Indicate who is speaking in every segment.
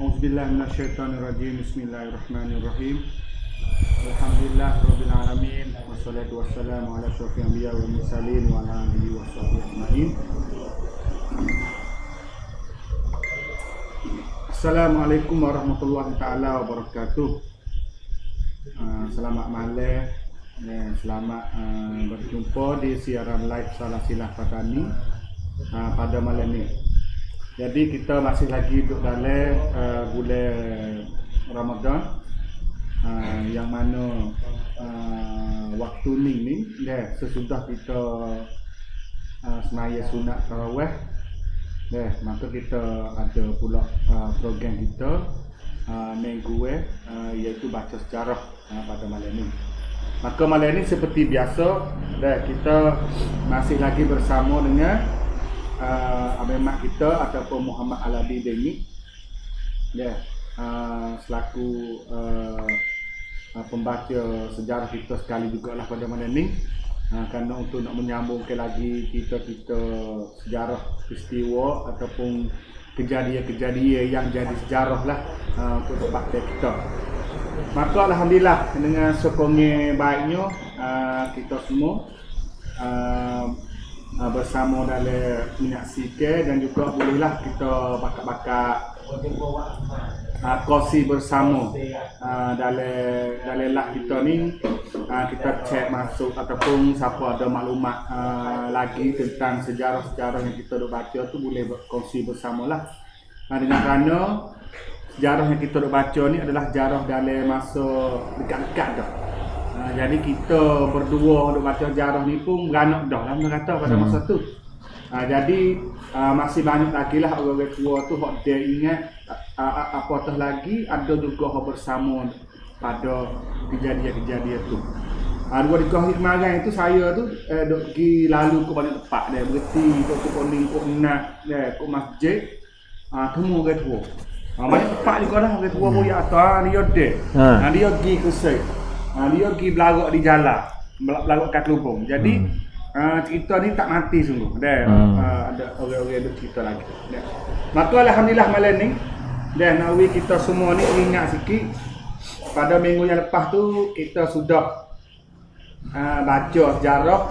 Speaker 1: Auzubillahi minasyaitonirrajim. Bismillahirrahmanirrahim. Alhamdulillahirabbil alamin wassalatu wassalamu ala asyrofil anbiya wal mursalin wa ala alihi washabbihi ajmain. Assalamualaikum warahmatullahi taala wabarakatuh. Selamat malam dan selamat berjumpa di siaran live Salasilah Fatani pada malam ni. Jadi kita masih lagi duduk dalam bulan Ramadan, yang mana waktu ni sesudah kita semaya sunat tarawih, maka kita ada pula program kita minggu iaitu baca sejarah pada malam ni. Maka malam ni seperti biasa, kita masih lagi bersama dengan Abang Mak kita ataupun Muhammad Al-Adi Deni, selaku pembaca sejarah kita sekali jugalah pada malam ni, kerana untuk nak menyambungkan lagi kita sejarah peristiwa ataupun kejadian-kejadian yang jadi sejarah lah untuk tempat kita. Maka alhamdulillah dengan sokongan baiknya kita semua bersama dalam menyaksikan, dan juga bolehlah kita bakar-bakar kongsi bersama dalam live kita ni. Kita cek masuk ataupun siapa ada maklumat lagi tentang sejarah-sejarah yang kita duk baca tu boleh berkongsi bersamalah. Dengan kerana sejarah yang kita duk baca ni adalah sejarah dalam masa dekat-dekat dah. Jadi kita berdua duk baca sejarah ni pun beranak dah lah kata pada masa tu. Jadi masih banyak lagi lah orang-orang tua tu hok dia ingat, apatah lagi ada juga hok bersama pada kejadian-kejadian tu. 2 hari kemarin itu saya tu duk pergi lalu ke banyak tempat dia berhenti ke Kuning, ke Nak, ke masjid, temu orang tua. Banyak tempat juga lah orang tua pun ya atas dia dek. Dia pergi ke Sek. Dia pergi belagak di jalan, belagak kat lubung. Jadi cerita ni tak mati sungguh. Ada orang-orang duk cerita lagi. Maka alhamdulillah malam ni dan nawi kita semua ni ingat sikit, pada minggu yang lepas tu kita sudah baca sejarah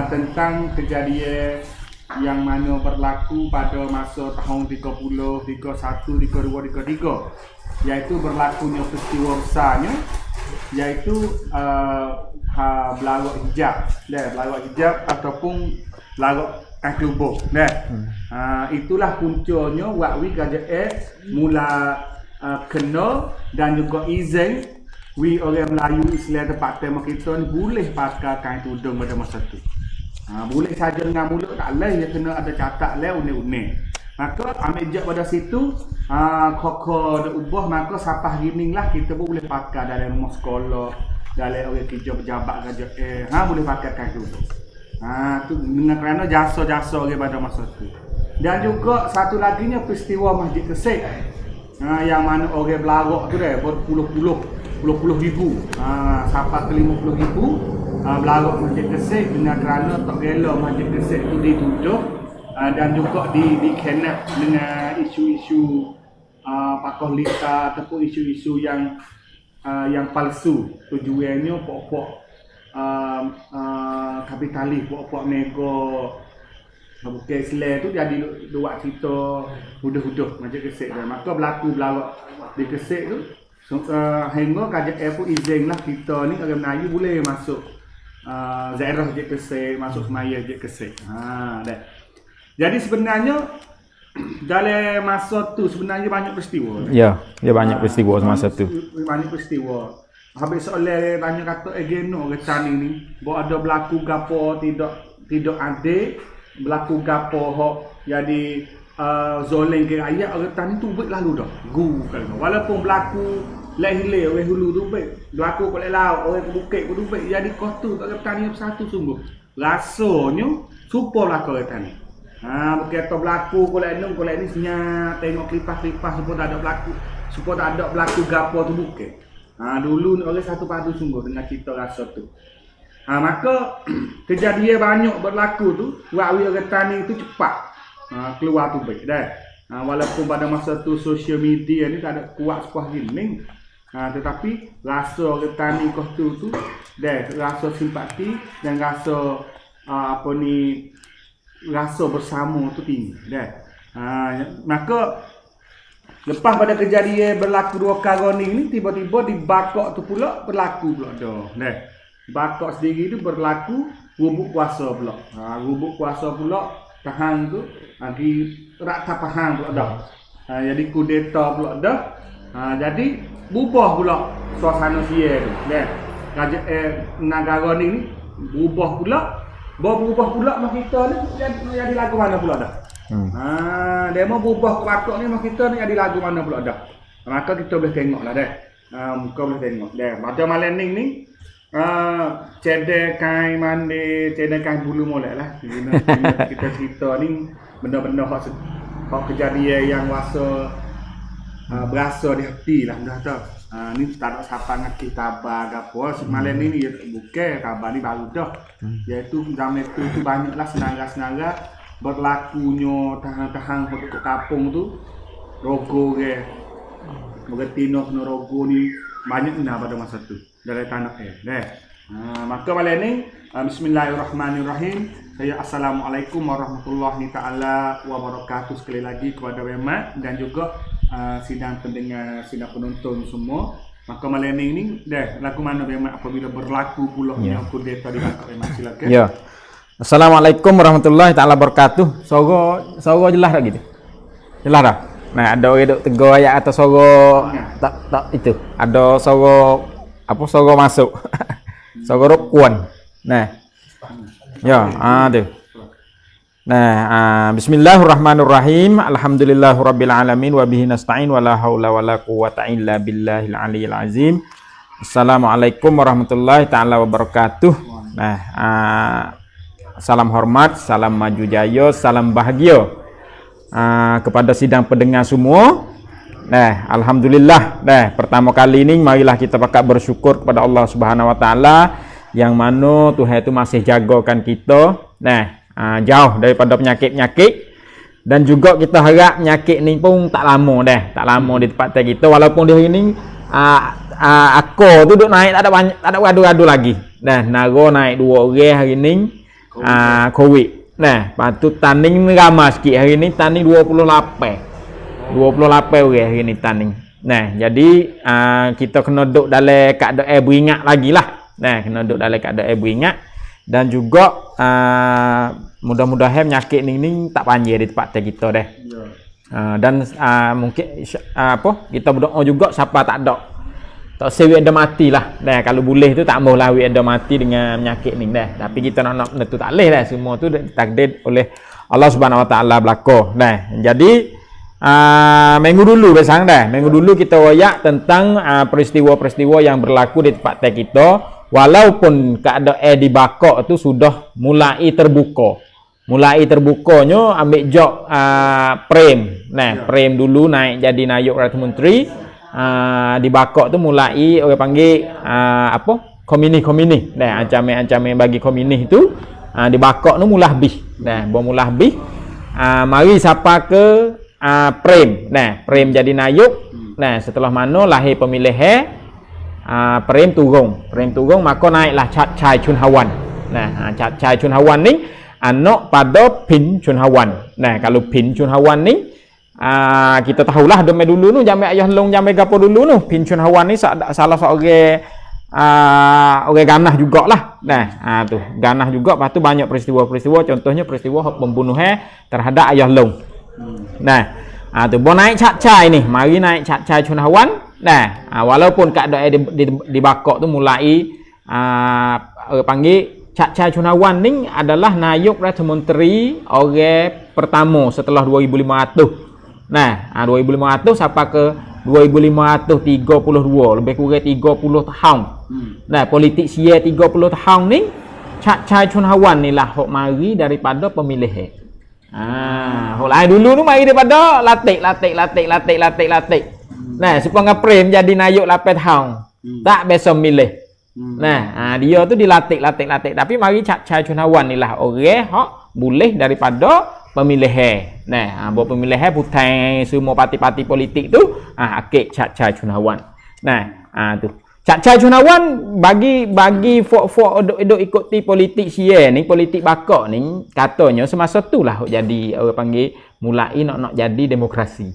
Speaker 1: tentang kejadian yang mana berlaku pada masa tahun 30, 31, 32, 33, iaitu berlakunya peristiwa besarnya, iaitu belagak hijab, belagak hijab ataupun belagak kaki lubung. Itulah puncanya wakwi kerajaan mula kena dan juga izin orang Melayu Islam tempat tema kita ni boleh pakai kain tudung pada masa tu. Boleh saja dengan mulut, tak boleh dia kena ada catat le unik-unik. Maka ambil je pada situ koko dah ubah, maka sapah gini lah kita pun boleh pakai dalam rumah sekolah, dalam orang kerja pejabat kerajaan, boleh pakai kain tudung. Tu dengan kerana jasa-jasa orang pada masa tu. Dan juga satu laginya peristiwa Masjid Kesek, yang mana orang belagak tu berpuluh-puluh ribu, sampai ke 50 ribu belagak Masjid Kesek, dengan kerana tak rela Masjid Kesek tu ditutup, dan juga dikenal dengan isu-isu pakoh lita ataupun isu-isu yang palsu. Tujuannya pokok kapitalis, pokok nego bukan Islam tu jadi buat cerita huduh-huduh Masjid Kesek dah. Maka berlaku belagak di Kesek tu, hingga kerajaan pun izin lah kita ni orang Melayu boleh masuk ziarah Masjid Kesek, masuk semaya Masjid Kesek. Jadi sebenarnya dalam masa tu sebenarnya banyak peristiwa.
Speaker 2: Ya banyak peristiwa semasa tu.
Speaker 1: Banyak peristiwa. Habis soalan tanya kata geno kata ni, bahawa ada berlaku gapo tidak ada, berlaku gapo hok jadi zoling ke rakyat, orang tani tu baik lalu dah. Kalau walaupun berlaku leh-leh orang hulu tu baik, berlaku kat laut, orang ke bukit pun baik, jadi kostu tak tani satu sungguh. Rasanya supaya berlaku orang tani. Bukan atau berlaku kolek ni senyap tengok klipas-klipas supaya tak ada berlaku, supaya tak ada berlaku gapo tu bukan. Dulu ni orang satu padu sungguh dengan cerita rasa tu. Maka kejadian banyak berlaku tu, wakwi orang tani tu cepat keluar tu baik dah. Walaupun pada masa tu social media ni tak ada kuat sepuas gini, tetapi rasa getani kau tu rasa simpati dan rasa rasa bersama tu tinggi maka lepas pada kejadian berlaku 2 perkara ni tiba-tiba di Bakok tu pula berlaku pula Bakok sendiri tu berlaku rubuk kuasa pula. Rubuk kuasa pula tahan tu di rata pahang pula dah. Jadi kudeta pula dah. Jadi berubah pula suasana sia tu. Raja negara ni berubah pula mak kita ni jadi lagu mana pula dah. Demo berubah Bakok ni mak kita ni jadi lagu mana pula dah. Maka kita boleh tengoklah muka boleh tengok pada malam ni cedek kain mandi, cedek kain bulu molek lah. Kita cerita ni benda-benda hak kejadian yang berasa di hati lah dah tu. Ni tak ada siapa ngakih kabar ke apa. Malam ni bukan kabar ni baru dah. Iaitu zaman tu banyaklah senara-senara berlakunya tahan-tahan untuk kampung tu. Rogo ke. Begetino kena rogo ni banyak nah pada masa tu. Dari tanah maka malam ni bismillahirrahmanirrahim. Saya assalamualaikum warahmatullahi taala wabarakatuh sekali lagi kepada Wemat dan juga sidang pendengar, sidang penonton semua. Maka malam ni lagu mana Wemat apabila berlaku pula kudeta di Bakok Wemat, silakan.
Speaker 2: Ya. Assalamualaikum warahmatullahi taala wabarakatuh. Soro jelas tak gitu? Jelas dah. Nah, ada orang duk tegur ayat atau soro tak itu. Ada soro soro masuk. Soro rukuan. Nah. Ya, tu. Nah, bismillahirrahmanirrahim. Alhamdulillahirabbil alamin wa bihi nasta'in wa la haula wa la quwwata illa billahil aliyyil azim. Assalamualaikum warahmatullahi taala wabarakatuh. Nah, salam hormat, salam maju jaya, salam bahagia kepada sidang pendengar semua. Nah, alhamdulillah. Pertama kali ini marilah kita pakat bersyukur kepada Allah Subhanahu wa taala yang mana Tuhan itu masih jagakan kita. Jauh daripada penyakit-penyakit dan juga kita harap penyakit ni pun tak lama di tempat kita, walaupun di hari ni aku tu duduk naik tak ada gaduh-gaduh lagi. Naro naik 2 orang hari ni COVID. Patut tanding ramai sikit hari ni, tanding 28 orang hari ni tanding. Jadi kita kena duduk dalam keadaan beringat lagi lah. Kena duduk dalam keadaan beringat dan juga mudah-mudahan penyakit ni tak panjang di tempat kita dan mungkin kita berdoa juga siapa tak sewi ada mati lah. Kalau boleh tu tak maulah wi ada mati dengan penyakit ni tapi kita nak tu tak boleh semua tu takdir oleh Allah Subhanahu wa taala belaka. Jadi minggu dulu kita royak tentang peristiwa-peristiwa yang berlaku di tempat kita, walaupun keadaan di Bakok tu sudah mulai terbuka. Terbukanya ambil job Prem. Prem dulu naik jadi Nayuk Ratna Menteri. Di Bakok tu mulai orang panggil komini. Ancaman bagi komini tu di Bakok tu mula habis. Mula habis. Mari siapa ke Prem. Prem jadi Nayuk. Setelah mana lahir pemilihan Prem turun maka naiklah Chat Chai Chun Hawan. Chat Chai Chun Hawan ni anak pada Pin Chun Hawan. Kalau Pin Chun Hawan ni kita tahulah dulu nu jamai ayah long jamai gapo dulu nu Pin Chun Hawan ni salah seorang orang ganah jugalah. Tu ganah juga, lepas tu banyak peristiwa-peristiwa, contohnya peristiwa pembunuhan terhadap ayah long. Tu bo naik Chat Chai ni, mari naik Chat Chai Chun Hawan. Walaupun keadaan di Bakok tu mulai panggil Chat Chai Chun Hawan ni adalah Nayuk Ratna Menteri orang pertama setelah 2500. 2500 sampai ke 2532, lebih kurang 30 tahun. Politik sia 30 tahun ni Chat Chai Chun Hawan ni lah hok mari daripada pemilihan. Hok lain dulu tu mari daripada latih. Supaya Prem jadi Nayuk 8 tahun. Tak biasa milih. Dia tu dilatih. Tapi mari Chat Chai Chun Hawan ni lah orang hok boleh daripada pemilihan. Nah, buat pemilihan putang semua parti-parti politik tu akik Cak Cunawan. Nah, tu. Cak Cunawan bagi fok duk ikuti politik sia ni, politik bakok ni katanya semasa tu lah jadi orang panggil mulai nak jadi demokrasi.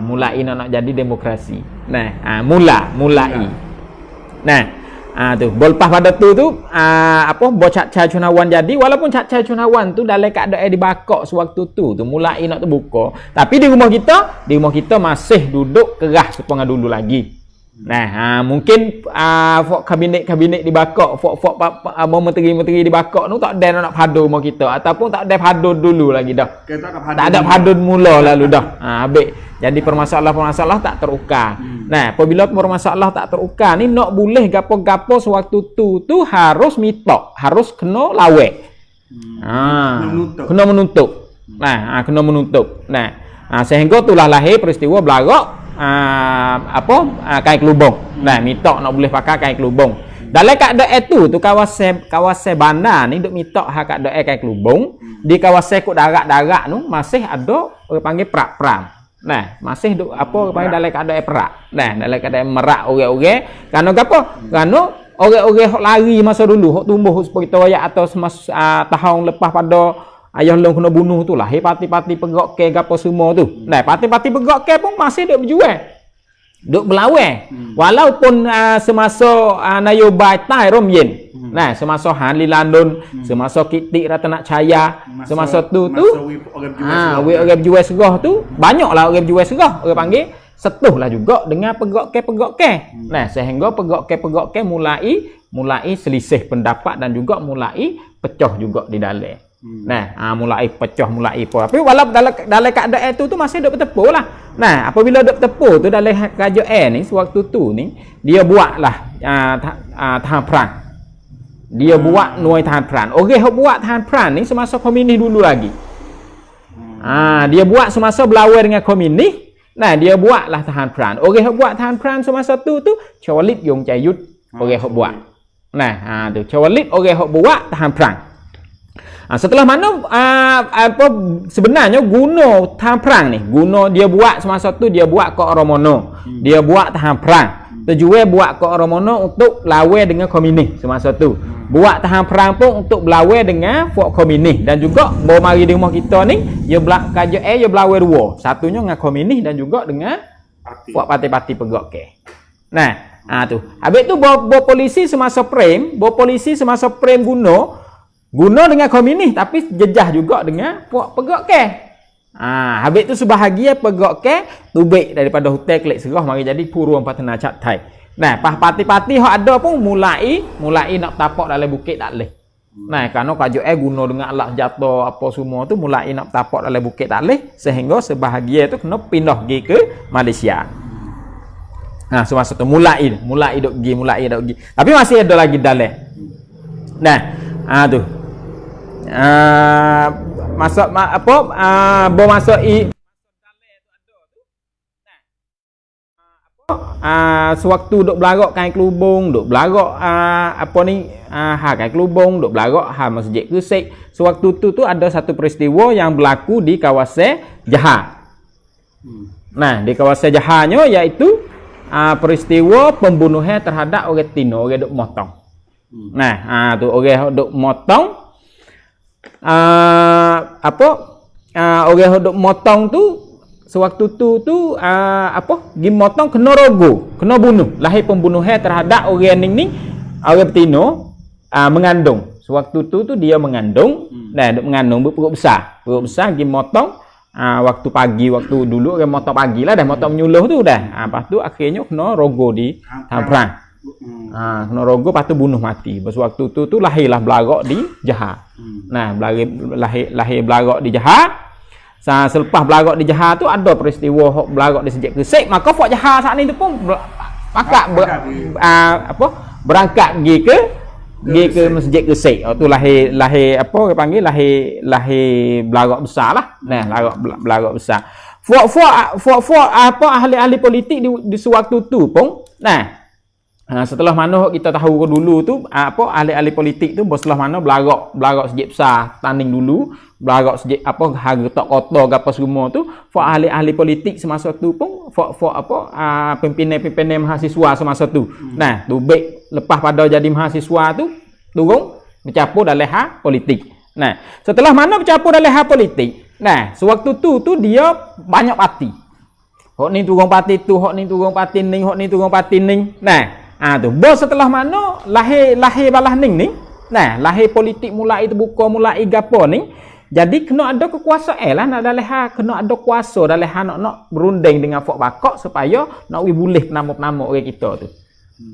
Speaker 2: Mulai nak jadi demokrasi. Nah, mulai. Nah, tu lepas pada tu bo Cak Cunawan jadi, walaupun Cak Cunawan tu dalam keadaan dibakok sewaktu tu mulai nak terbuka, tapi di rumah kita masih duduk keras sepengah dulu lagi. Nah, mungkin kabinet dibakok, menteri dibakok tu tak ada nak padu rumah kita, ataupun tak ada padu dulu lagi dah. Tak ada padu mula lalu dah. Habis jadi permasalah tak terukar. Nah, apabila permasalah tak terukar ni nak boleh gapo-gapo sewaktu tu harus mitok, harus kena lawe. Kena menuntut. Nah, kena menuntut. Nah, sehingga itulah lahir peristiwa Belagak kain kelubung. Nah, mitok nak boleh pakai kain kelubung. Dalam keadaan tu kawasan bandar ni duk mitok hak keadaan kain kelubung. Di kawasan kok darat-darat tu masih ada orang panggil perak-peram. Nah, masih duk panggil dalam keadaan perak. Nah, dalam keadaan merak orang-orang. Kerana apa? Kerana orang-orang hok lari masa dulu, hok tumbuh seperti royak atau semasa tahun lepas pada ayah long kena bunuh tu lah. Parti-parti pegok ke gapo semua tu. Nah, parti-parti pegok ke pun masih duk berjuang. Duk berlawan. Walaupun semasa Nayobai Tai Rom Yen. Nah, semasa Han Li Landun, semasa Kitik Ratana Cahaya, semasa tu orang berjuang serah tu, banyaklah orang berjuang serah. Orang panggil setuhlah juga dengan pegok ke. Nah, sehingga pegok ke mulai selisih pendapat dan juga mulai pecah juga di dalam. Nah, mulai pecah, mulai apa. Tapi walaupun dalam keadaan tu masih duk bertepur lah. Nah, apabila duk bertepur tu dalam kerajaan ni sewaktu tu ni dia buatlah tahan perang. Dia buat nuai tahan perang. Orang hok buat tahan perang ni semasa komunis dulu lagi. Dia buat semasa berlawan dengan komunis. Nah, dia buatlah tahan perang. Orang hok buat tahan perang semasa tu Chawalit Yong Cayut orang hok buat. Nah, tu Chawalit orang hok buat tahan perang. Setelah mana sebenarnya guna tahan perang ni, guna dia buat semasa tu dia buat ke Oromono. Dia buat tahan perang. Tujuan buat ke Oromono untuk lawan dengan komunis semasa tu. Buat tahan perang pun untuk berlawan dengan fok komunis dan juga bawa mari di rumah kita ni dia dia berlawan dua. Satunya dengan komunis dan juga dengan fok parti-parti pegok ke. Nah, tu. Habis tu bawa polisi semasa prem guna dengan komunis tapi jejah juga dengan pegok ke. Habis tu sebahagia pegok ke tubik daripada hotel Kelik Serah mari jadi Puruang Patana Cat Thai. Nah, parti-parti hok ada pun mulai nak tapak dalam bukit tak leh. Nah, kerana KJE guna dengan alat senjata apa semua tu mulai nak tapak dalam bukit tak leh sehingga sebahagia tu kena pindah pergi ke Malaysia. Semasa tu mulai duk pergi. Tapi masih ada lagi dalam. Nah, tu. Masuk sewaktu duk belagak kain kelubung, duk belagak kain kelubung, duk belagak Masjid Gresik. Sewaktu tu ada satu peristiwa yang berlaku di kawasan Johor. Nah, di kawasan Johornya iaitu peristiwa pembunuhan terhadap orang Tino, orang duk motong. Nah, tu orang duk motong orang duk motong tu sewaktu tu gi motong kena rogo, kena bunuh. Lahir pembunuhan terhadap orang ni orang Tino mengandung. Sewaktu tu dia mengandung, duk mengandung perut besar gi motong waktu pagi, waktu dulu orang motong pagilah dah motong menyuluh tu dah. Lepas tu akhirnya kena rogo di perang. Kena rogo lepas tu bunuh mati. Sewaktu tu lahirlah Belagak di Johor. Nah, lahir Belagak di Johor. Selepas Belagak di Johor tu ada peristiwa Belagak di Masjid Gresik, maka fok Johor saat ni tu pun berangkat pergi ke Masjid Gresik. Tu lahir orang panggil lahir Belagak besar lah. Nah, Belagak besar. Fok ahli-ahli politik di sewaktu tu pun. Setelah mana kita tahu dulu tu ahli-ahli politik tu setelah mana Belagak sejak besar tanding dulu belagak sejak apa harga tok kota ke apa semua tu for ahli-ahli politik semasa tu pun for apa pimpinan-pimpinan mahasiswa semasa tu. Nah, tu baik lepas pada jadi mahasiswa tu turun bercampur dalam hal politik. Nah, setelah mana bercampur dalam hal politik, nah, sewaktu tu dia banyak parti. Hok ni turun parti tu, hok ni turun parti ni, hok ni turun parti ni. Nah, tu bos setelah mana lahir balah ning ni. Nah, lahir politik mulai terbuka, mulai gapo ni. Jadi kena ada kekuasaan lah nak dalam hal kena ada kuasa dalam hal nak berunding dengan fok bakok supaya nak wi boleh penama-penama orang kita tu.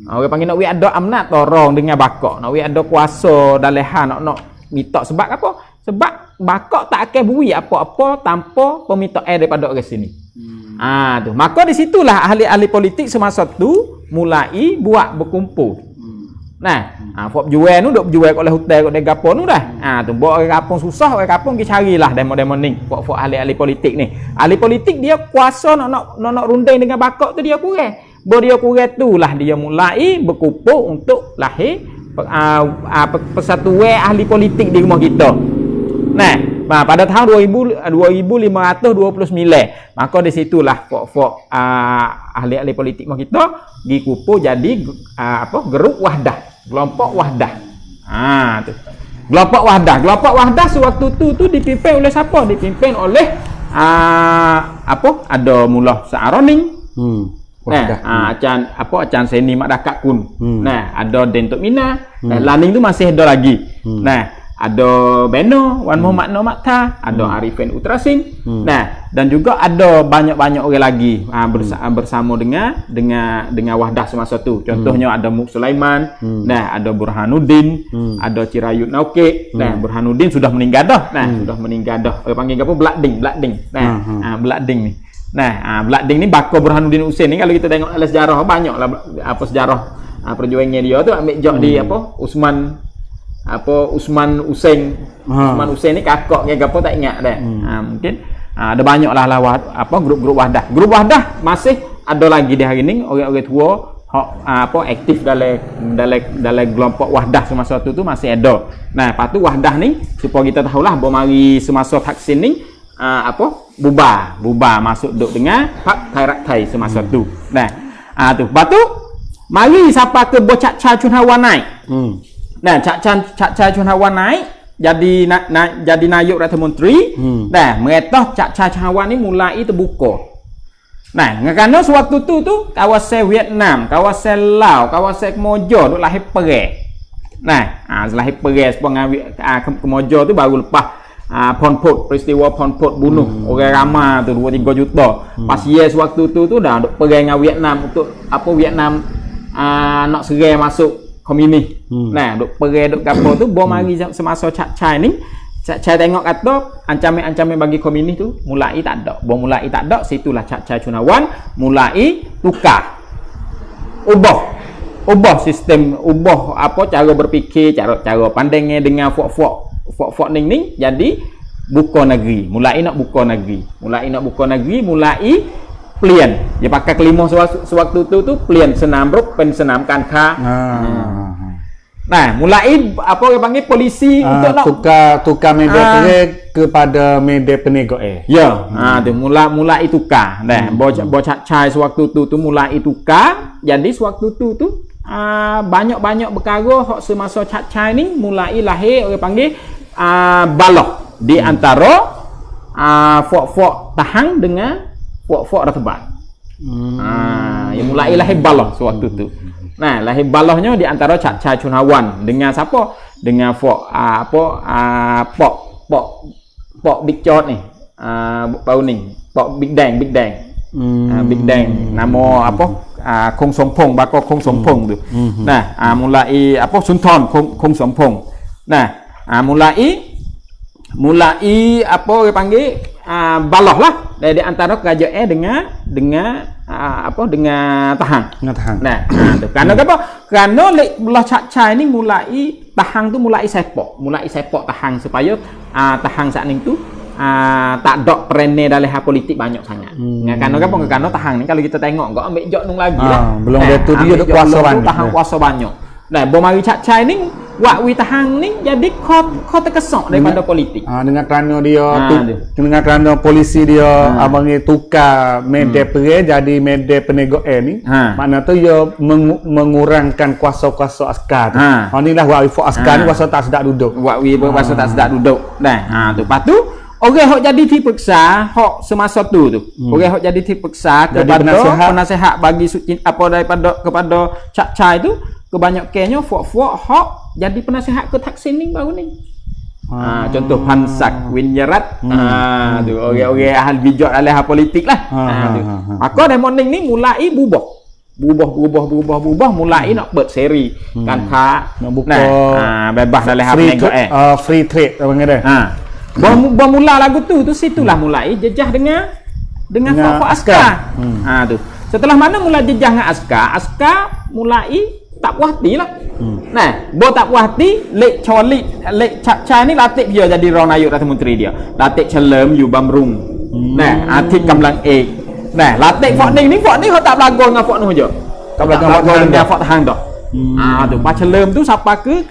Speaker 2: Orang panggil nak wi ada amanat torong dengan bakok, nak wi ada kuasa dalam hal nak minta sebab apa? Sebab bakok tak akan bui apa-apa tanpa permintaan daripada orang sini. Tu. Maka di situlah ahli-ahli politik semasa tu mulai buat berkumpul. Nah, fok jual nu dok jual kat hotel kat gapo nu dah. Tu buat orang kampung susah, orang kampung pergi carilah demo-demo ni. Fok ahli-ahli politik ni. Ahli politik dia kuasa nak runding dengan bakok tu dia kurang. Dia kurang tu lah dia mulai berkumpul untuk lahir persatuan ahli politik di rumah kita. Nah, pada tahun 2529 maka di situlah fok ahli-ahli politik rumah kita dikumpul jadi grup wahdah. Kelompok wahdah. Tu. Kelompok wahdah sewaktu tu dipimpin oleh siapa? Dipimpin oleh ada Mullah Sa'aroning. Acan Seni Mak Dakak Kun. Nah, ada Dentok Mina. Laning tu masih ada lagi. Nah, ada Beno, Wan Muhammad Nomakta, ada Arifin Utrasin. Nah, dan juga ada banyak-banyak orang lagi bersama dengan wahdah semasa tu. Contohnya ada Muk Sulaiman, nah ada Burhanuddin, ada Cirayut Nauke. Nah, Burhanuddin sudah meninggal dah. Sudah meninggal dah. Orang panggil apa? Blading. Nah, Blading ni. Nah, Blading ni bakal Burhanuddin Husain ni kalau kita tengok dalam sejarah banyaklah sejarah perjuangannya dia tu ambil jok di Usman Husain. Usman Husain ni kakaknya gapo tak ingat dah. Mungkin ada banyaklah grup-grup wahdah. Grup wahdah masih ada lagi di hari ni orang-orang tua aktif dalam kelompok wahdah semasa tu masih ada. Nah, patu wahdah ni supaya kita tahulah bahawa mari semasa Taksin ni bubar masuk duk dengan Pak Khairat Thai semasa tu. Nah, tu batu mari siapa ke Bocak Cha Chun Hawan naik. Nah, Cak Cha Chun Hawan naik jadi Nayuk Ratna Menteri. Nah, mereka Cak Cha Chun Hawan ni mulai terbuka. Nah, kerana sewaktu tu kawasan Vietnam, kawasan Laos, kawasan Kemboja duk lahir perang. Nah, lahir perang sepengah Kemboja tu baru lepas Pol Pot, peristiwa Pol Pot bunuh orang ramai tu 2-3 juta. Pas sewaktu tu dah duk perang dengan Vietnam untuk Vietnam nak serang masuk komunis. Nah, duk perang duk gapo tu bom mari semasa Cak Chai ni. Cak Chai tengok kata ancaman-ancaman bagi komunis tu mulai tak ada. Bom mulai tak ada, situlah Cak Chai Chun Hawan mulai tukar. Ubah sistem, cara berfikir, cara pandangnya dengan fok ning jadi buka negeri. Mulai nak buka negeri, mulai plan. Dia pakai kelima sewaktu tu plan senam ruk pen senam kanka. Nah, mulai orang panggil polisi untuk nak
Speaker 1: tukar media kepada media penegak
Speaker 2: Ya, tu mulai tukar. Nah, Bocak Chai sewaktu tu mulai tukar. Jadi sewaktu tu banyak-banyak perkara hak semasa Cak Chai ni mulai lahir orang panggil baloh di antara fok tahang dengan fok Ratban. Yang mulai lahir baloh sewaktu tu. Nah, lahir balahnya di antara Cak Chai Chun Hawan dengan siapa? Dengan fok pok Big Chot ni. Bau ni, pok Big Dang. Big Dang nama Kong Sompong, bakal Kong Sompong tu. Nah, mulai Sunthon Kong Sompong. Nah, mulai orang panggil baloh lah dari antara kerajaan dengan tahang. Nah, tu kerana apa? Kerana belah Cak Chai ni mulai tahang tu mulai sepok tahang supaya tahang saat ni tu tak ada perannya dalam hal politik banyak sangat. Kerana apa? Kerana tahang ni kalau kita tengok enggak ambil jok nung lagi lah.
Speaker 1: Belum dia tu dia ada kuasa banyak.
Speaker 2: Tahang kuasa banyak. Nah, bom mari Cak Chai ni Wak wi tahang ni jadi kau terkesan daripada politik.
Speaker 1: Dengan kerana dia
Speaker 2: dia.
Speaker 1: dengan kerana polisi dia abang tukar media perang jadi media penegak ni. Makna tu dia mengurangkan kuasa-kuasa askar tu. Inilah wak wi askar ni kuasa tak sedap duduk.
Speaker 2: Wak wi kuasa tak sedap duduk. Nah, tu lepas tu orang hok jadi dipeksa hok semasa tu. Orang hok jadi dipeksa kepada penasehat bagi apa daripada kepada Cak Chai tu kebanyakannya fok-fok hok jadi penasehat ke Thaksin ni baru ni. Contoh Pansak Winyarat. Tu orang-orang ahli bijak dalam politik lah. Maka demoning ni mulai berubah mulai nak buat seri kan nak
Speaker 1: buka
Speaker 2: bebas dalam
Speaker 1: free trade apa kata.
Speaker 2: Bermula lagu tu situlah mulai jejah dengan fok askar. Tu. Setelah mana mulai jejah dengan askar mulai tak puas hati lah. Bo tak puas hati, lek Cak Chai ni latih dia jadi rong nayuk Ratna Menteri dia. Latih Chelem Yu Bamrung. Atik Kamlang Ek. Latih Fok Ning ni hok tak berlagu dengan Fok Noh je. Tak berlagu dengan Fok Tahang dah. Tu Pak Chelem tu siapa ke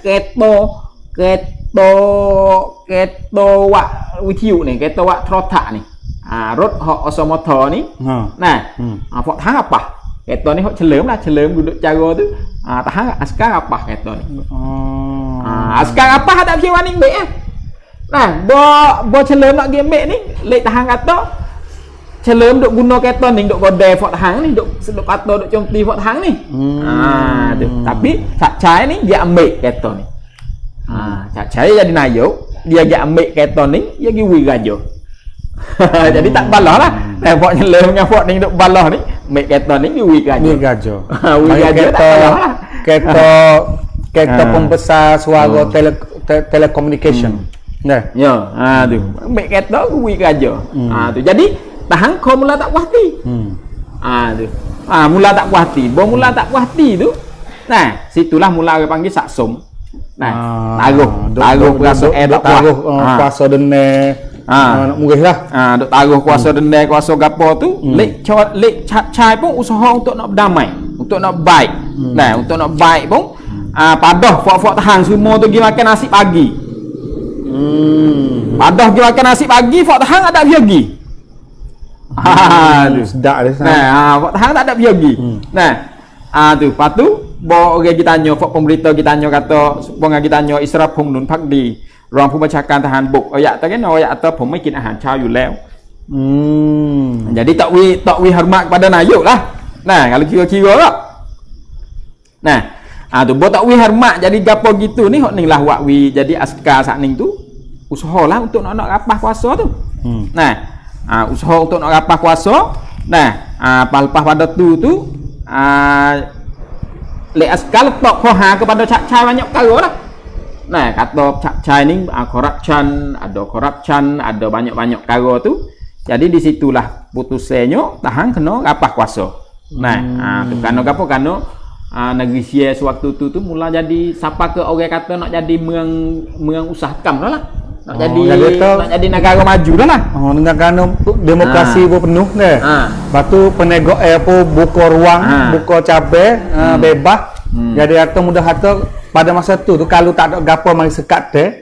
Speaker 2: keto wak witiu ni, keto wak trotak ni. Rot hok osomotor ni. Fok Tahang apa? Keto ni hok Chelem duduk cara tu. Tahang askar apa keto ni? Askar apa tak pian ni mbek bo Chelem nak gi mbek ni, lek Tahang kata Chelem duk guna keto ni duk godai Fok Tahang ni, duk kata duk comti Fok Tahang ni. Tu. Tapi Cak Chai ni dia ambil keto ni. Cak Chai jadi nayuk, dia ambil keto ni, dia gi wi raja. Jadi tak balah lah. Fok Chelem dengan Fok ni duk balah ni, ambil keto ni gi wi raja. Wi raja tak balah lah.
Speaker 1: Keto pembesar suara telecommunication.
Speaker 2: Ya, tu. Ambil keto gi wi raja. Tu. Jadi Tahang kau mula tak puas hati. Tu. Mula tak puas hati. Mula tak puas hati tu. Situlah mula orang panggil saksum. Taruh kuasa tak puas.
Speaker 1: Kuasa dene nak murih lah.
Speaker 2: Duk taruh kuasa dene, kuasa gapo tu, lek Cak Chai pun usaha untuk nak berdamai, untuk nak baik. Untuk nak baik pun padah Fok Tahang semua tu pergi makan nasi pagi. Padah pergi makan nasi pagi, Fok Tahang ada pergi.
Speaker 1: Sedap dia
Speaker 2: sana. Fok Tahang tak ada pergi. Tu lepas tu bo orang kita tanya Fok pemberita kita tanya kata supaya kita tanya Israf Phung Nun Phak Di รองผู้บัญชาการทหารบกอยากแต่แค่น้อยอยากแต่ผมไม่กินอาหารเช้าอยู่แล้วjadi tak wi hormat kepada nayuk lah. Kalau kira-kira lah. Tu bo tak wi hormat jadi gapo gitu ni hok ning lah wak wi jadi askar sak ning tu usahalah untuk nak rapah kuasa tu. Usaha untuk nak rapah kuasa. Lepas pada tu lek askar letak khoha kepada Cak Chai banyak perkara lah. Kata Cak Chai ni corruption, ada banyak-banyak perkara tu. Jadi di situlah putusannya Tahang kena rapah kuasa. Tu kerana apa? Kerana negeri Sia sewaktu tu mula jadi siapa ke orang kata nak jadi merang usahakan lah. Nak jadi negara maju dah lah.
Speaker 1: Dengan kerana demokrasi penuh deh. Lepas tu penegak apa buka ruang, buka cabai bebas. Jadi kata mudah kata pada masa tu kalau tak ada gapo mari sekat deh.